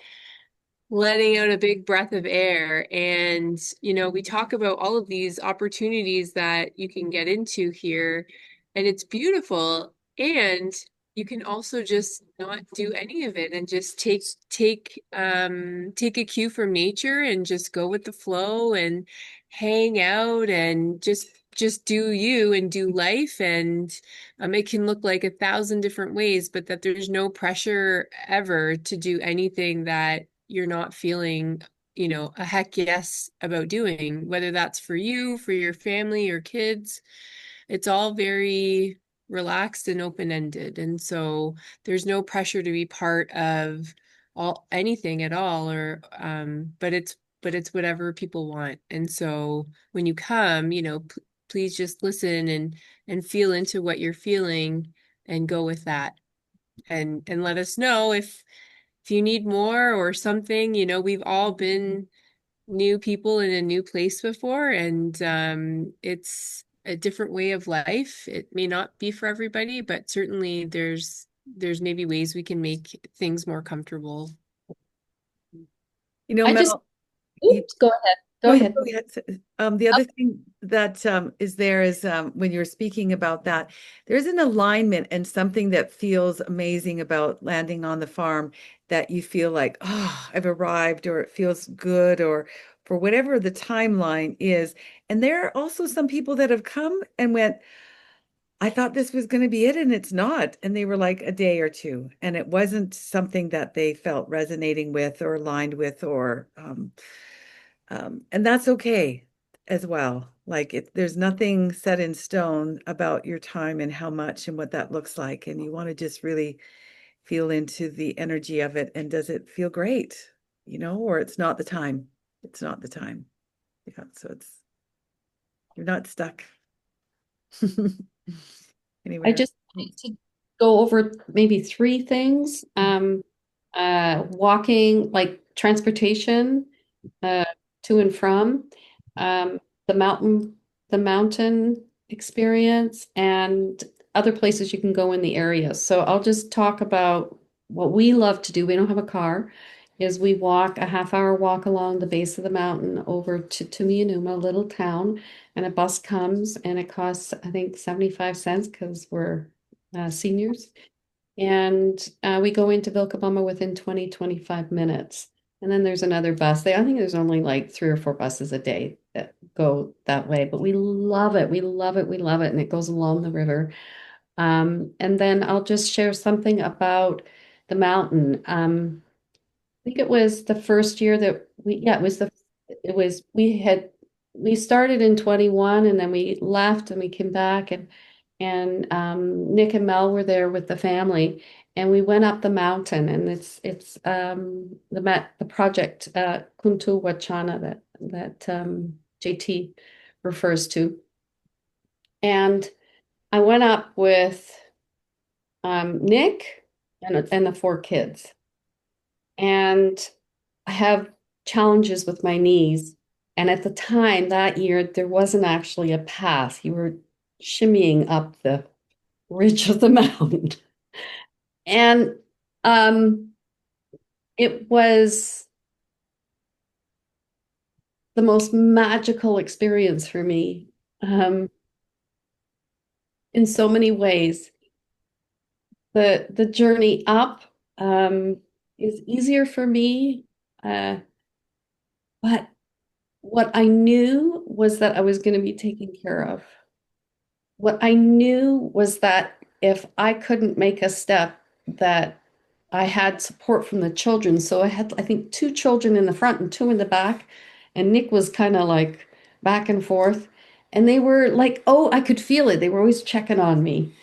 letting out a big breath of air. And we talk about all of these opportunities that you can get into here, and it's beautiful. And you can also just not do any of it and just take a cue from nature and just go with the flow and hang out and just do you and do life. And it can look like 1,000 different ways, but that there's no pressure ever to do anything that you're not feeling a heck yes about doing, whether that's for you, for your family, your kids. It's all very relaxed and open-ended. And so there's no pressure to be part of anything at all, or but it's whatever people want. And so when you come, please just listen and feel into what you're feeling and go with that. And let us know if you need more or something. We've all been new people in a new place before, and it's a different way of life. It may not be for everybody, but certainly there's maybe ways we can make things more comfortable. You know, I just, Mel, you- oops, go ahead. Go ahead. Go ahead. The other thing that is there is when you're speaking about that, there's an alignment and something that feels amazing about landing on the farm, that you feel like, oh, I've arrived, or it feels good, or for whatever the timeline is. And there are also some people that have come and went, I thought this was going to be it, and it's not. And they were like a day or two, and it wasn't something that they felt resonating with or aligned with, or and that's okay as well. Like there's nothing set in stone about your time and how much and what that looks like. And you want to just really feel into the energy of it. And does it feel great? Or it's not the time. It's not the time. Yeah. So you're not stuck. I Anyway. just wanted to go over maybe three things. Walking, like transportation, to and from, the mountain experience, and other places you can go in the area. So I'll just talk about what we love to do. We don't have a car, is we walk a half-hour walk along the base of the mountain over to Tumianuma, a little town, and a bus comes, and it costs, I think, 75 cents because we're seniors. And we go into Vilcabamba within 25 minutes. And then there's another bus. I think there's only like 3 or 4 buses a day that go that way, but we love it. We love it. We love it. And it goes along the river. And then I'll just share something about the mountain. I think it was the first year that we started in 21, and then we left and we came back, and Nick and Mel were there with the family, and we went up the mountain, and it's the project Kuntu Wachana that JT refers to. And I went up with Nick and the 4 kids. And I have challenges with my knees. And at the time that year, there wasn't actually a path. You were shimmying up the ridge of the mountain. And it was the most magical experience for me, in so many ways. The journey up is easier for me, but what I knew was that I was going to be taken care of. What I knew was that if I couldn't make a step, that I had support from the children. So I had, I think, 2 children in the front and 2 in the back, and Nick was kind of like back and forth. And they were like, oh, I could feel it. They were always checking on me.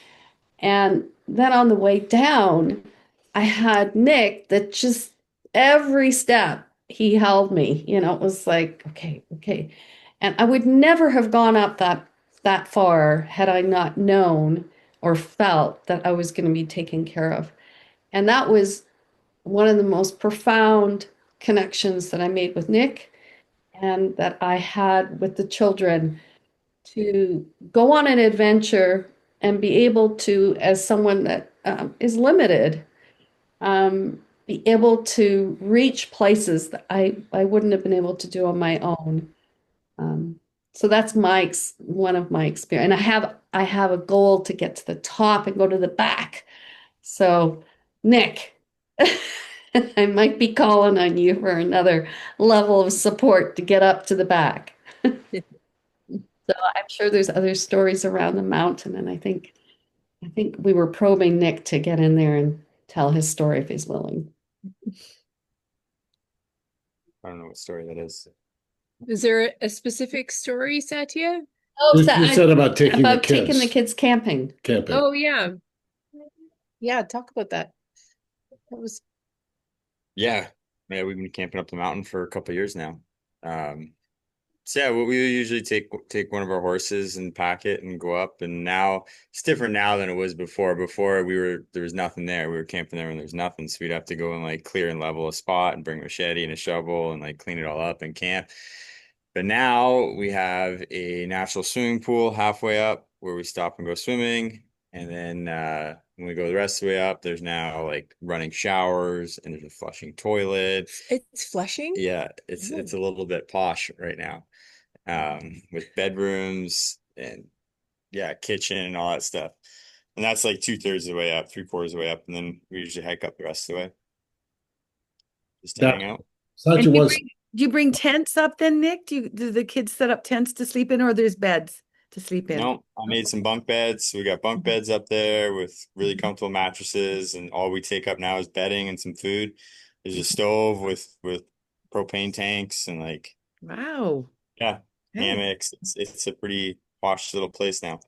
And then on the way down, I had Nick that just every step he held me. It was like, okay, okay. And I would never have gone up that far had I not known or felt that I was going to be taken care of. And that was one of the most profound connections that I made with Nick, and that I had with the children, to go on an adventure and be able to, as someone that is limited, be able to reach places that I wouldn't have been able to do on my own. So that's one of my experience. And I have a goal to get to the top and go to the back. So, Nick, I might be calling on you for another level of support to get up to the back. So I'm sure there's other stories around the mountain, and I think we were probing Nick to get in there and tell his story if he's willing. I don't know what story that is. Is there a specific story, Satya? Oh, You said about taking the about taking the kids kids camping. camping. Oh, yeah. Yeah, talk about that. That was Yeah, yeah, we've been camping up the mountain for a couple years now. So yeah, we usually take one of our horses and pack it and go up. And now it's different now than it was before. Before there was nothing there. We were camping there and there's nothing, so we'd have to go and like clear and level a spot and bring a machete and a shovel and like clean it all up and camp. But now we have a natural swimming pool halfway up where we stop and go swimming. And then when we go the rest of the way up, there's now like running showers and there's a flushing toilet. it's Flushing? Yeah, it's a little bit posh right now. With bedrooms and yeah, kitchen and all that stuff. And that's like 2/3 of the way up, 3/4 of the way up, and then we usually hike up the rest of the way. Just to Yeah. hang out. Satya And wants, do you bring tents up then, Nick? Do the kids set up tents to sleep in, or there's beds to sleep in? No, I made some bunk beds. We got bunk beds up there with really comfortable mattresses, and all we take up now is bedding and some food. There's a stove with propane tanks and like Wow. yeah, Hey. hammocks. It's a pretty posh little place now.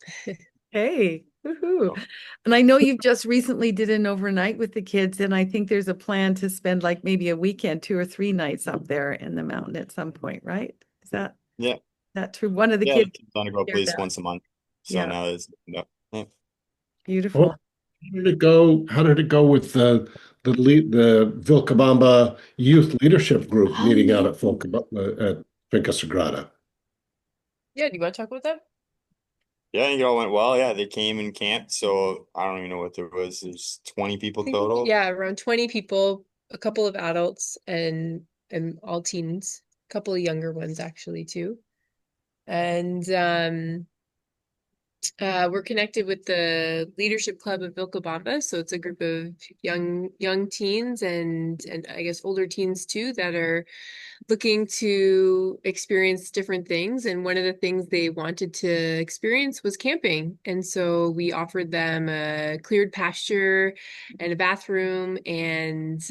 Hey, woohoo. So, And I know you've just recently did an overnight with the kids, and I think there's a plan to spend like maybe a weekend, 2 or 3 nights up there in the mountain at some point, right? Is yeah, that true? One of the yeah, kids the kids want to go up at shared least that. once a month. So Yeah. now it's yeah. Beautiful. how did it go? How did it go with the Vilcabamba Youth Leadership Group Oh, meeting out yeah. at Finca Sagrada? Yeah, do you want to talk about that? Yeah, I think it all went well. Yeah, they came and camped. So I don't even know what there was. There's 20 people total. Yeah, around 20 people, a couple of adults and all teens, a couple of younger ones actually too. And we're connected with the Leadership Club of Vilcabamba, so it's a group of young teens and I guess older teens too that are looking to experience different things. And one of the things they wanted to experience was camping. And so we offered them a cleared pasture and a bathroom, and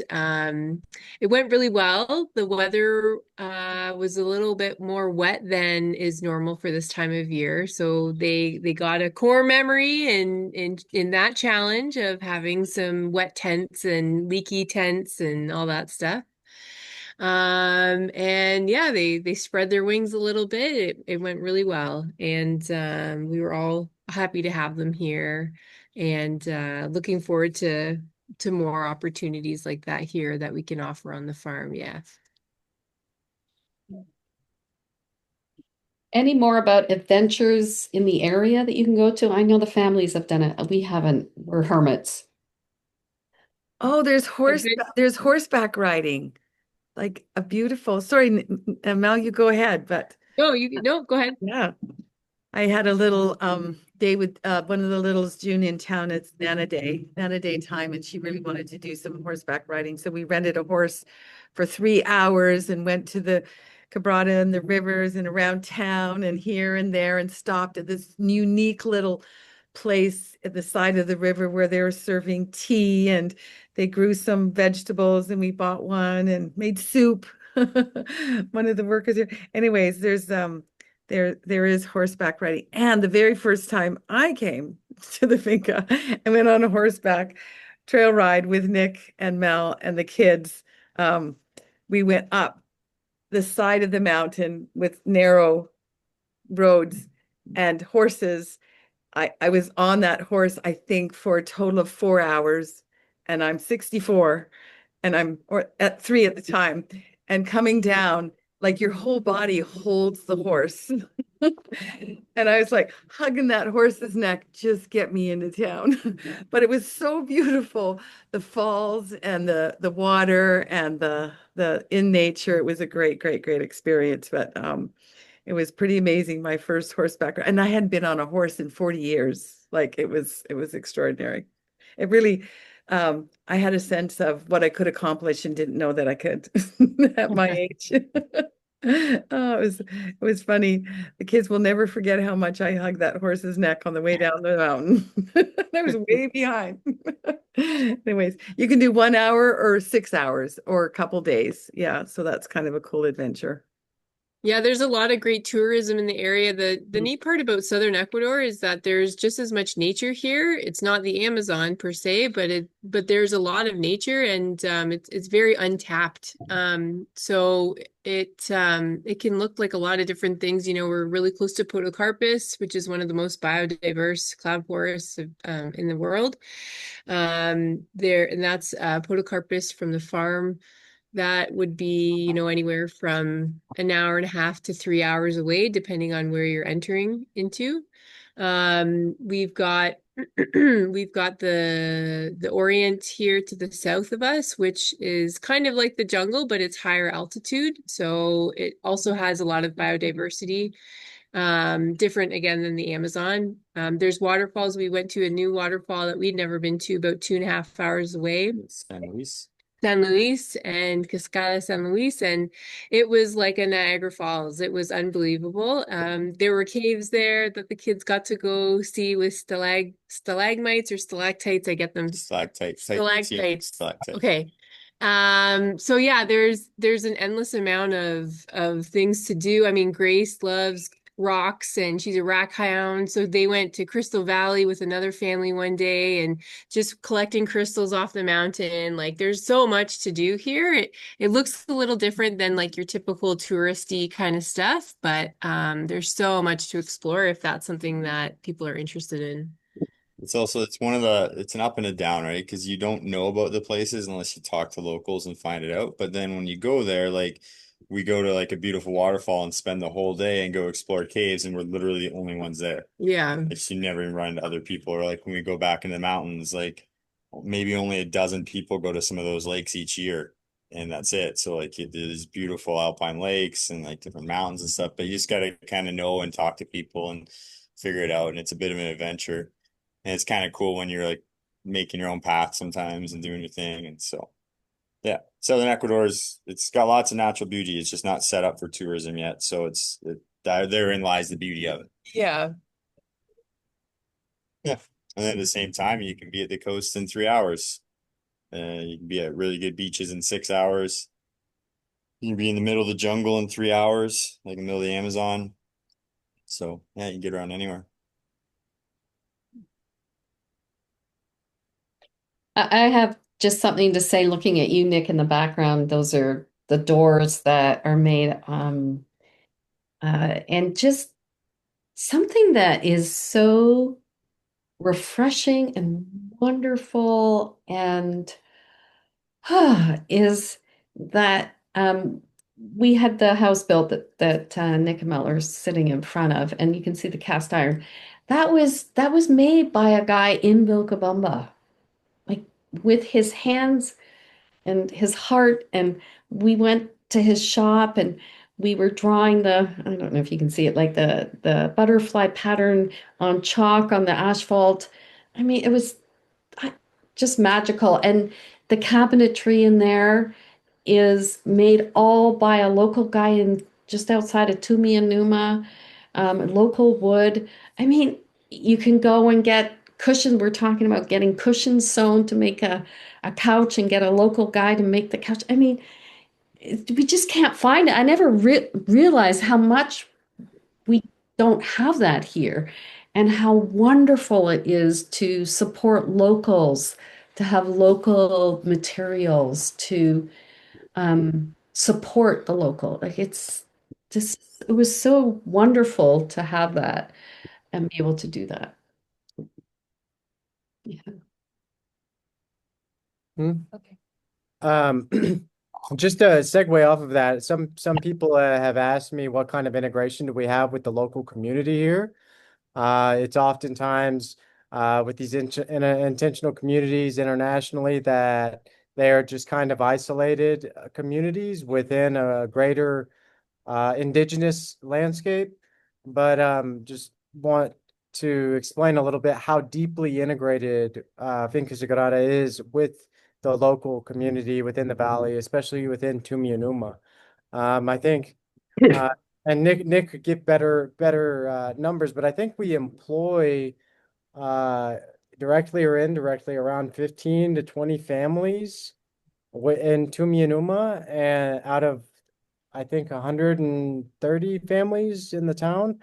it went really well. The weather was a little bit more wet than is normal for this time of year. So they got a core memory in that challenge of having some wet tents and leaky tents and all that stuff. And yeah, they spread their wings a little bit. It went really well. And we were all happy to have them here and looking forward to more opportunities like that here that we can offer on the farm. Yeah. Any more about adventures in the area that you can go to? I know the families have done it. We haven't. We're hermits. Oh, there's horseback riding. Like a beautiful, sorry, Mel, you go ahead, but No, go ahead. yeah. I had a little day with one of the littles, June, in town. It's Nana Day time, and she really wanted to do some horseback riding. So we rented a horse for 3 hours and went to the Cabrada and the rivers and around town and here and there, and stopped at this unique little place at the side of the river where they were serving tea, and they grew some vegetables, and we bought one and made soup. One of the workers here. Anyways, there is horseback riding. And the very first time I came to the finca and went on a horseback trail ride with Nick and Mel and the kids, we went up the side of the mountain with narrow roads and horses. I was on that horse, I think, for a total of 4 hours, and I'm 64, and I'm at 3 at the time, and coming down, like your whole body holds the horse. And I was like hugging that horse's neck, just get me into town. But it was so beautiful, the falls and the water and the in nature. It was a great experience. But it was pretty amazing, my first horseback ride. And I hadn't been on a horse in 40 years. Like it was extraordinary. It really I had a sense of what I could accomplish and didn't know that I could at my age. Oh, it was funny. The kids will never forget how much I hugged that horse's neck on the way down the mountain. I was way behind. Anyways, you can do 1 hour or 6 hours or a couple days. Yeah, so that's kind of a cool adventure. Yeah, there's a lot of great tourism in the area. The neat part about southern Ecuador is that there's just as much nature here. It's not the Amazon per se, but there's a lot of nature and it's very untapped. So it can look like a lot of different things. You know, we're really close to Podocarpus, which is one of the most biodiverse cloud forests in the world. There and that's Podocarpus from the farm that would be, you know, anywhere from an hour and a half to 3 hours away, depending on where you're entering into. We've got we've got the Orient here to the south of us, which is kind of like the jungle, but it's higher altitude. So it also has a lot of biodiversity, different again than the Amazon. There's waterfalls. We went to a new waterfall that we'd never been to, about 2.5 hours away. San Luis. San Luis and Cascada San Luis, and it was like a Niagara Falls. It was unbelievable. There were caves there that the kids got to go see with stalagmites or stalactites. I get them. Stalactites. Stalactites. Stalactites. Okay. So yeah, there's an endless amount of things to do. I mean, Grace loves rocks and she's a rock hound. So they went to Crystal Valley with another family one day and just collecting crystals off the mountain. Like there's so much to do here. It looks a little different than like your typical touristy kind of stuff, but there's so much to explore if that's something that people are interested in. It's an up and a down, right? Because you don't know about the places unless you talk to locals and find it out. But then when you go there, like we go to like a beautiful waterfall and spend the whole day and go explore caves, and we're literally the only ones there. Yeah. Like you never even run into other people. Or like when we go back in the mountains, like maybe only a dozen people go to some of those lakes each year, and that's it. So like there's beautiful alpine lakes and like different mountains and stuff, but you just gotta kind of know and talk to people and figure it out. And it's a bit of an adventure. And it's kind of cool when you're like making your own path sometimes and doing your thing. And so, yeah, Southern it's got lots of natural beauty. It's just not set up for tourism yet. So therein lies the beauty of it. Yeah. Yeah. And then at the same time, you can be at the coast in 3 hours. You can be at really good beaches in 6 hours. You can be in the middle of the jungle in 3 hours, like in the middle of the Amazon. So, yeah, you can get around anywhere. I have just something to say, looking at you, Nick, in the background. Those are the doors that are made, and just something that is so refreshing and wonderful and is that we had the house built that Nick Miller's sitting in front of, and you can see the cast iron. That was made by a guy in Vilcabamba, like with his hands and his heart. And we went to his shop and we were drawing I don't know if you can see it, like the butterfly pattern on chalk on the asphalt. I mean, it was just magical. And the cabinetry in there is made all by a local guy in just outside of Tumianuma, local wood. I mean, you can go and get cushions. We're talking about getting cushions sewn to make a couch and get a local guy to make the couch. I mean, we just can't find it. I never realized how much we don't have that here and how wonderful it is to support locals, to have local materials, to support the local. Like it was so wonderful to have that and be able to do that. Yeah. Okay. Just a segue off of that, some people have asked me what kind of integration do we have with the local community here. It's oftentimes with these intentional communities internationally that they are just kind of isolated communities within a greater indigenous landscape. But just want to explain a little bit how deeply integrated Finca Sagrada is with the local community within the valley, especially within Tumianuma. I think Uh, and Nick could get better numbers, but I think we employ uh, directly or indirectly around 15 to 20 families in Tumianuma, and out of I think 130 families in the town.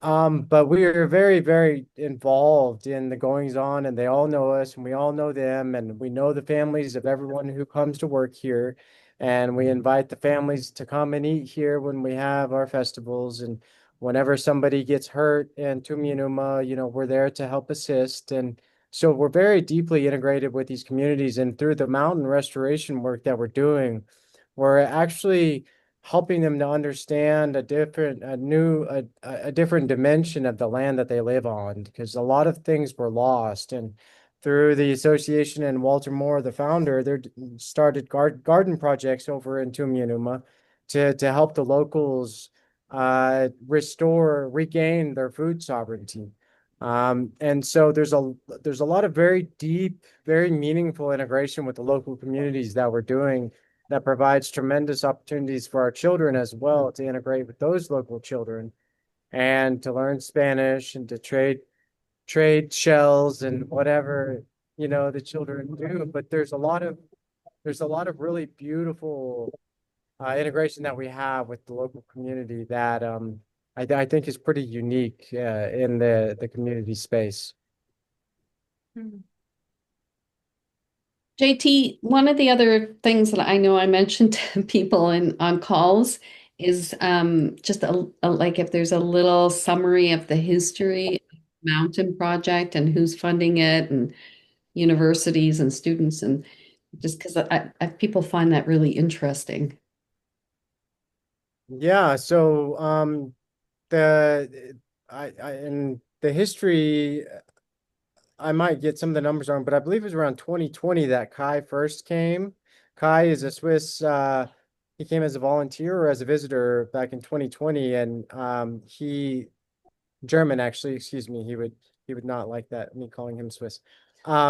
But we are very, very involved in the goings on, and they all know us, and we all know them, and we know the families of everyone who comes to work here. And we invite the families to come and eat here when we have our festivals. And whenever somebody gets hurt in Tumianuma, we're there to help assist. And so we're very deeply integrated with these communities. And through the mountain restoration work that we're doing, we're actually helping them to understand a different dimension of the land that they live on, because a lot of things were lost. And through the association and Walter Moore, the founder, they started garden projects over in Tumianuma to help the locals regain their food sovereignty. And so there's a lot of very deep, very meaningful integration with the local communities that we're doing, that provides tremendous opportunities for our children as well to integrate with those local children and to learn Spanish and to trade shells and whatever the children do. But there's a lot of really beautiful integration that we have with the local community that I think is pretty unique in the community space. JT, one of the other things that I know I mentioned to people on calls is just like if there's a little summary of the history of the Mountain Project and who's funding it, and universities and students, and just because people find that really interesting. Yeah, so the I in the history, I might get some of the numbers wrong, but I believe it was around 2020 that Kai first came. Kai is a Swiss, he came as a volunteer or as a visitor back in 2020, and German actually, excuse me, he would not like that, me calling him Swiss.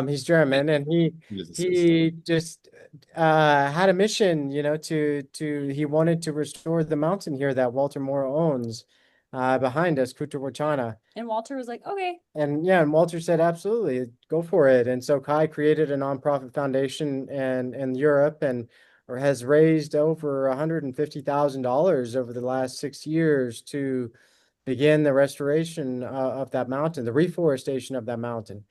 He's German, and he just had a mission, he wanted to restore the mountain here that Walter Moore owns behind us, Kuta. And Walter was like, okay. And yeah, and Walter said, absolutely, go for it. And so Kai created a nonprofit foundation in Europe, and or has raised over $150,000 over the last 6 years to begin the restoration of that mountain, the reforestation of that mountain.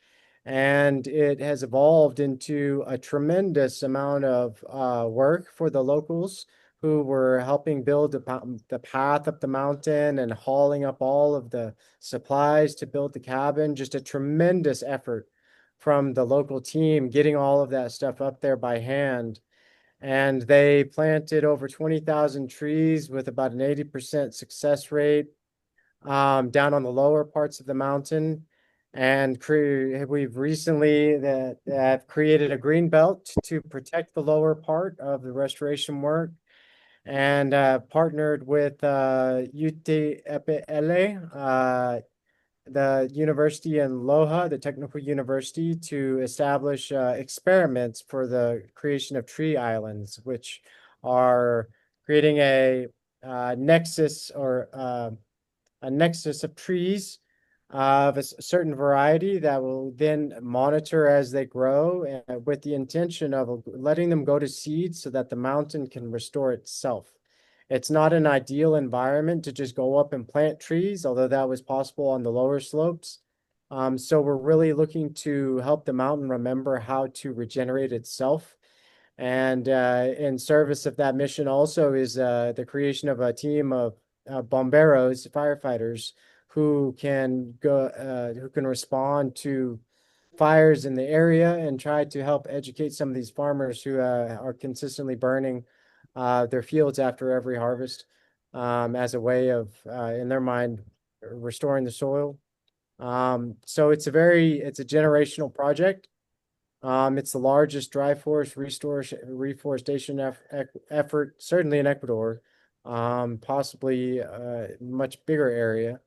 And it has evolved into a tremendous amount of work for the locals who were helping build the path up the mountain and hauling up all of the supplies to build the cabin. Just a tremendous effort from the local team getting all of that stuff up there by hand. And they planted over 20,000 trees with about an 80% success rate down on the lower parts of the mountain. And we've recently have created a green belt to protect the lower part of the restoration work, and partnered with UTEPL, the university in Loja, the technical university, to establish experiments for the creation of tree islands, which are creating a nexus of trees of a certain variety that will then monitor as they grow, with the intention of letting them go to seed so that the mountain can restore itself. It's not an ideal environment to just go up and plant trees, although that was possible on the lower slopes. So we're really looking to help the mountain remember how to regenerate itself. And in service of that mission also is the creation of a team of bomberos, firefighters, who can respond to fires in the area and try to help educate some of these farmers who are consistently burning their fields after every harvest, as a way of, in their mind, restoring the soil. So it's a generational project. It's the largest dry forest reforestation effort, certainly in Ecuador, possibly a much bigger area.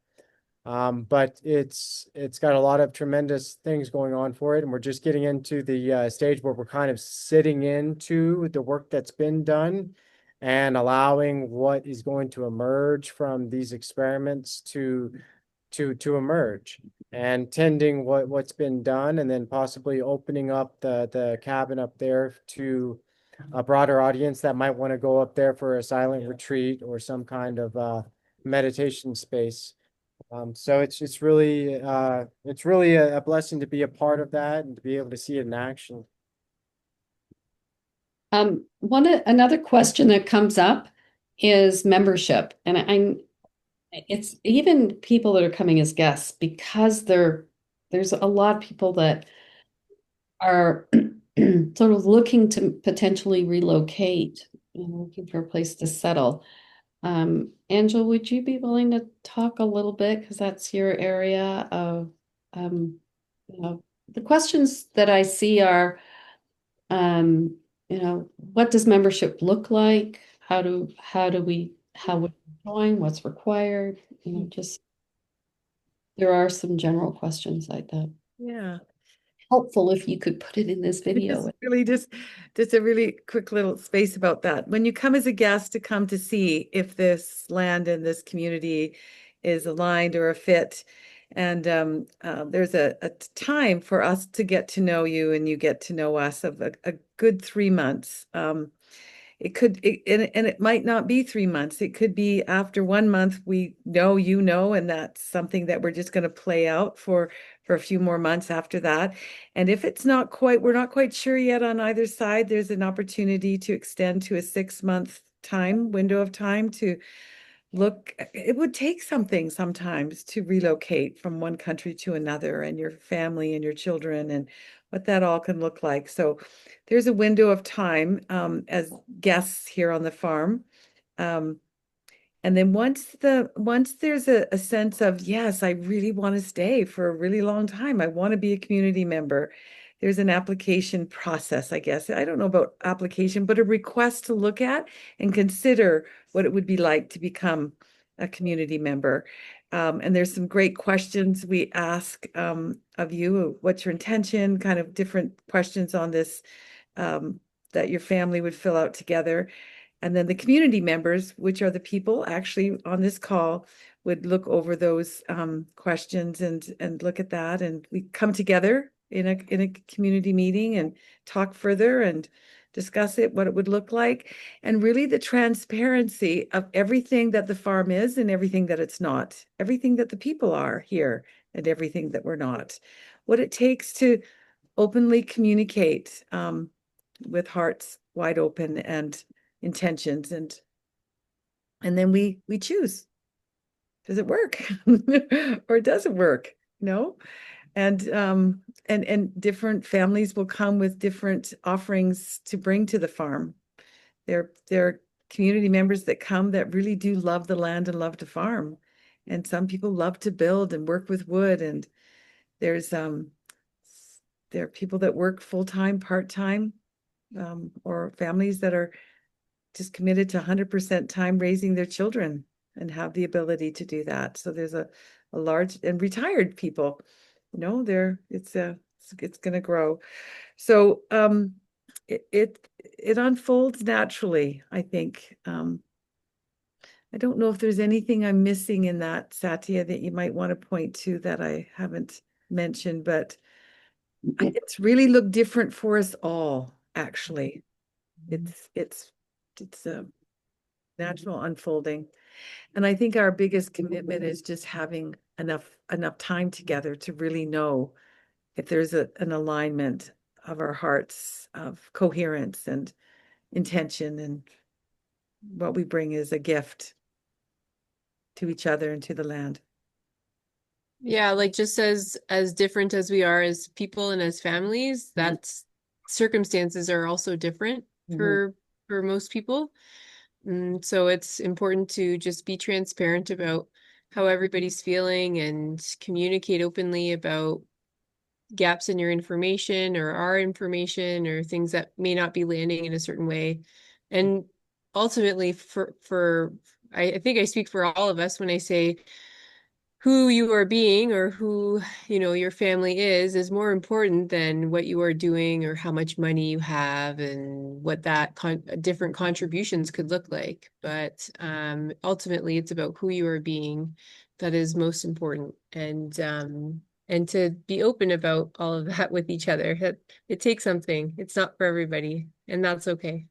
But it's got a lot of tremendous things going on for it, and we're just getting into the stage where we're kind of sitting into the work that's been done and allowing what is going to emerge from these experiments to emerge, and tending what's been done, and then possibly opening up the cabin up there to a broader audience that might want to go up there for a silent retreat or some kind of meditation space. So it's really a blessing to be a part of that and to be able to see it in action. Another question that comes up is membership, and it's even people that are coming as guests, because there's a lot of people that are sort of looking to potentially relocate and looking for a place to settle. Angela, would you be willing to talk a little bit, because that's your area of the questions that I see are what does membership look like? How would we join? What's required? Just there are some general questions like that. Yeah. Helpful if you could put it in this video. It's really just a really quick little space about that. When you come as a guest to come to see if this land and this community is aligned or a fit, and there's a time for us to get to know you and you get to know us of a good 3 months. It might not be 3 months. It could be after 1 month, we know, and that's something that we're just going to play out for a few more months after that. And if it's not quite, we're not quite sure yet on either side, there's an opportunity to extend to a 6-month window of time to look. It would take something sometimes to relocate from one country to another, and your family and your children and what that all can look like. So there's a window of time as guests here on the farm. And then once there's a sense of, yes, I really want to stay for a really long time, I want to be a community member, there's an application process, I guess. I don't know about application, but a request to look at and consider what it would be like to become a community member. And there's some great questions we ask of you. What's your intention? Kind of different questions on this that your family would fill out together. And then the community members, which are the people actually on this call, would look over those questions and look at that. And we come together in a community meeting and talk further and discuss it, what it would look like, and really the transparency of everything that the farm is and everything that it's not, everything that the people are here and everything that we're not, what it takes to openly communicate with hearts wide open and intentions, and then we choose, does it work or does it work? And different families will come with different offerings to bring to the farm. They're community members that come that really do love the land and love to farm, and some people love to build and work with wood, and there are people that work full-time, part-time, or families that are just committed to 100% time raising their children and have the ability to do that. So there's a large, and retired people, it's going to grow. So it unfolds naturally, I think. I don't know if there's anything I'm missing in that, Satya, that you might want to point to that I haven't mentioned, but it's really looked different for us all, actually. It's a natural unfolding. And I think our biggest commitment is just having enough time together to really know if there's an alignment of our hearts, of coherence and intention, and what we bring is a gift to each other and to the land. Yeah, like just as different as we are as people and as families, that's circumstances are also different for most people. So it's important to just be transparent about how everybody's feeling and communicate openly about gaps in your information or our information or things that may not be landing in a certain way. And ultimately I think I speak for all of us when I say who you are being or who, your family is more important than what you are doing or how much money you have and what that different contributions could look like. But ultimately, it's about who you are being that is most important. And to be open about all of that with each other. It takes something. It's not for everybody, and that's okay.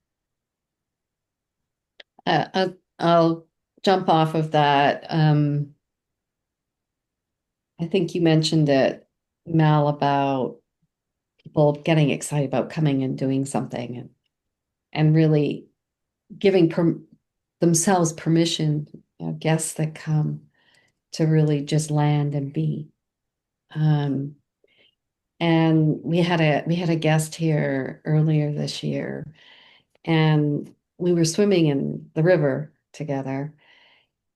I'll jump off of that. I think you mentioned it, Mel, about people getting excited about coming and doing something and really giving themselves permission, guests that come to really just land and be. And we had a guest here earlier this year, and we were swimming in the river together,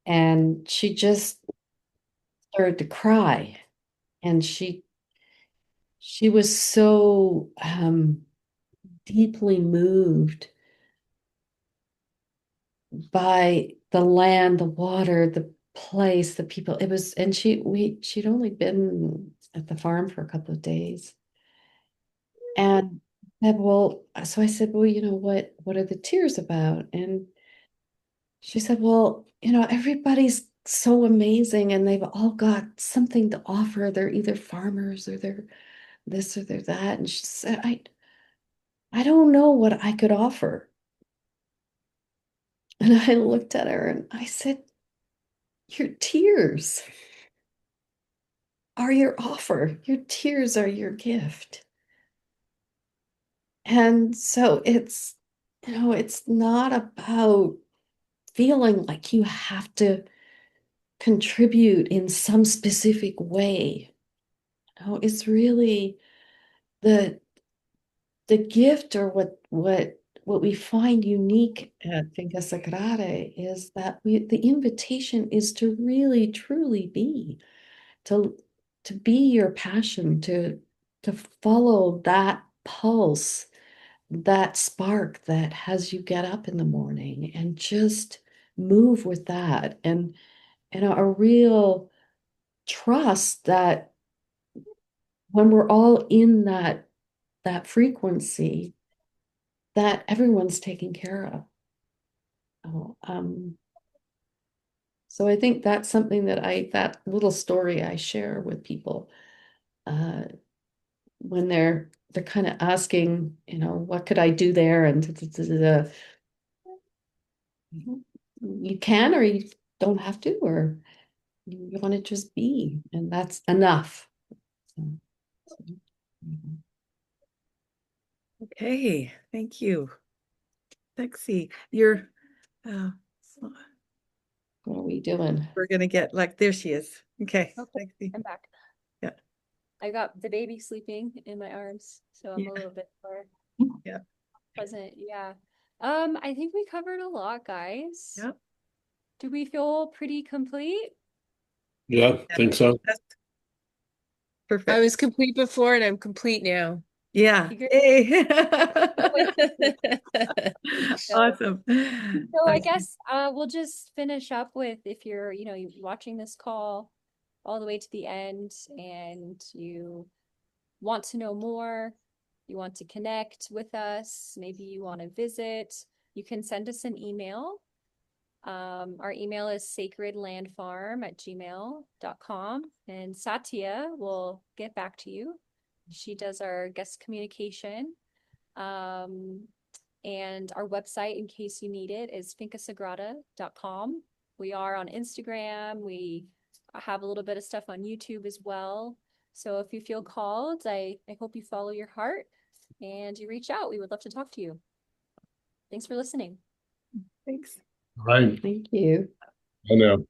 and she just started to cry, and she was so deeply moved by the land, the water, the place, the people. It was, and she'd only been at the farm for a couple of days. And said, well, so I said, well, what are the tears about? And she said, well, everybody's so amazing and they've all got something to offer. They're either farmers or they're this or they're that. And she said, I don't know what I could offer. And I looked at her and I said, your tears are your offer. Your tears are your gift. And so it's not about feeling like you have to contribute in some specific way. It's really the gift, or what we find unique at Finca Sagrada is that the invitation is to really truly be, to be your passion, to follow that pulse, that spark that has you get up in the morning and just move with that, and a real trust that when we're all in that frequency, that everyone's taken care of. So I think that's something that little story I share with people when they're kind of asking, what could I do there? And you can, or you don't have to, or you want to just be, and that's enough. Okay, thank you. Lexi, you're What are we doing? we're gonna get like there she is. Okay, Okay, Lexi. I'm back. Yeah. I got the baby sleeping in my arms, so I'm Yeah. a little bit more Yeah. present. Yeah. I think we covered a lot, guys. Yep. Do we feel pretty complete? Yeah, think so. That's I perfect. was complete before and I'm complete now. Yeah. You good? Hey. So Awesome. I guess we'll just finish up with, if you're watching this call all the way to the end and you want to know more, you want to connect with us, maybe you want to visit, you can send us an email. Our email is sacredlandfarm@gmail.com, and Satya will get back to you. She does our guest communication. And our website, in case you need it, is fincasagrada.com. We are on Instagram. We have a little bit of stuff on YouTube as well. So if you feel called, I hope you follow your heart and you reach out. We would love to talk to you. Thanks for listening. Thanks. Right. Thank you. I know.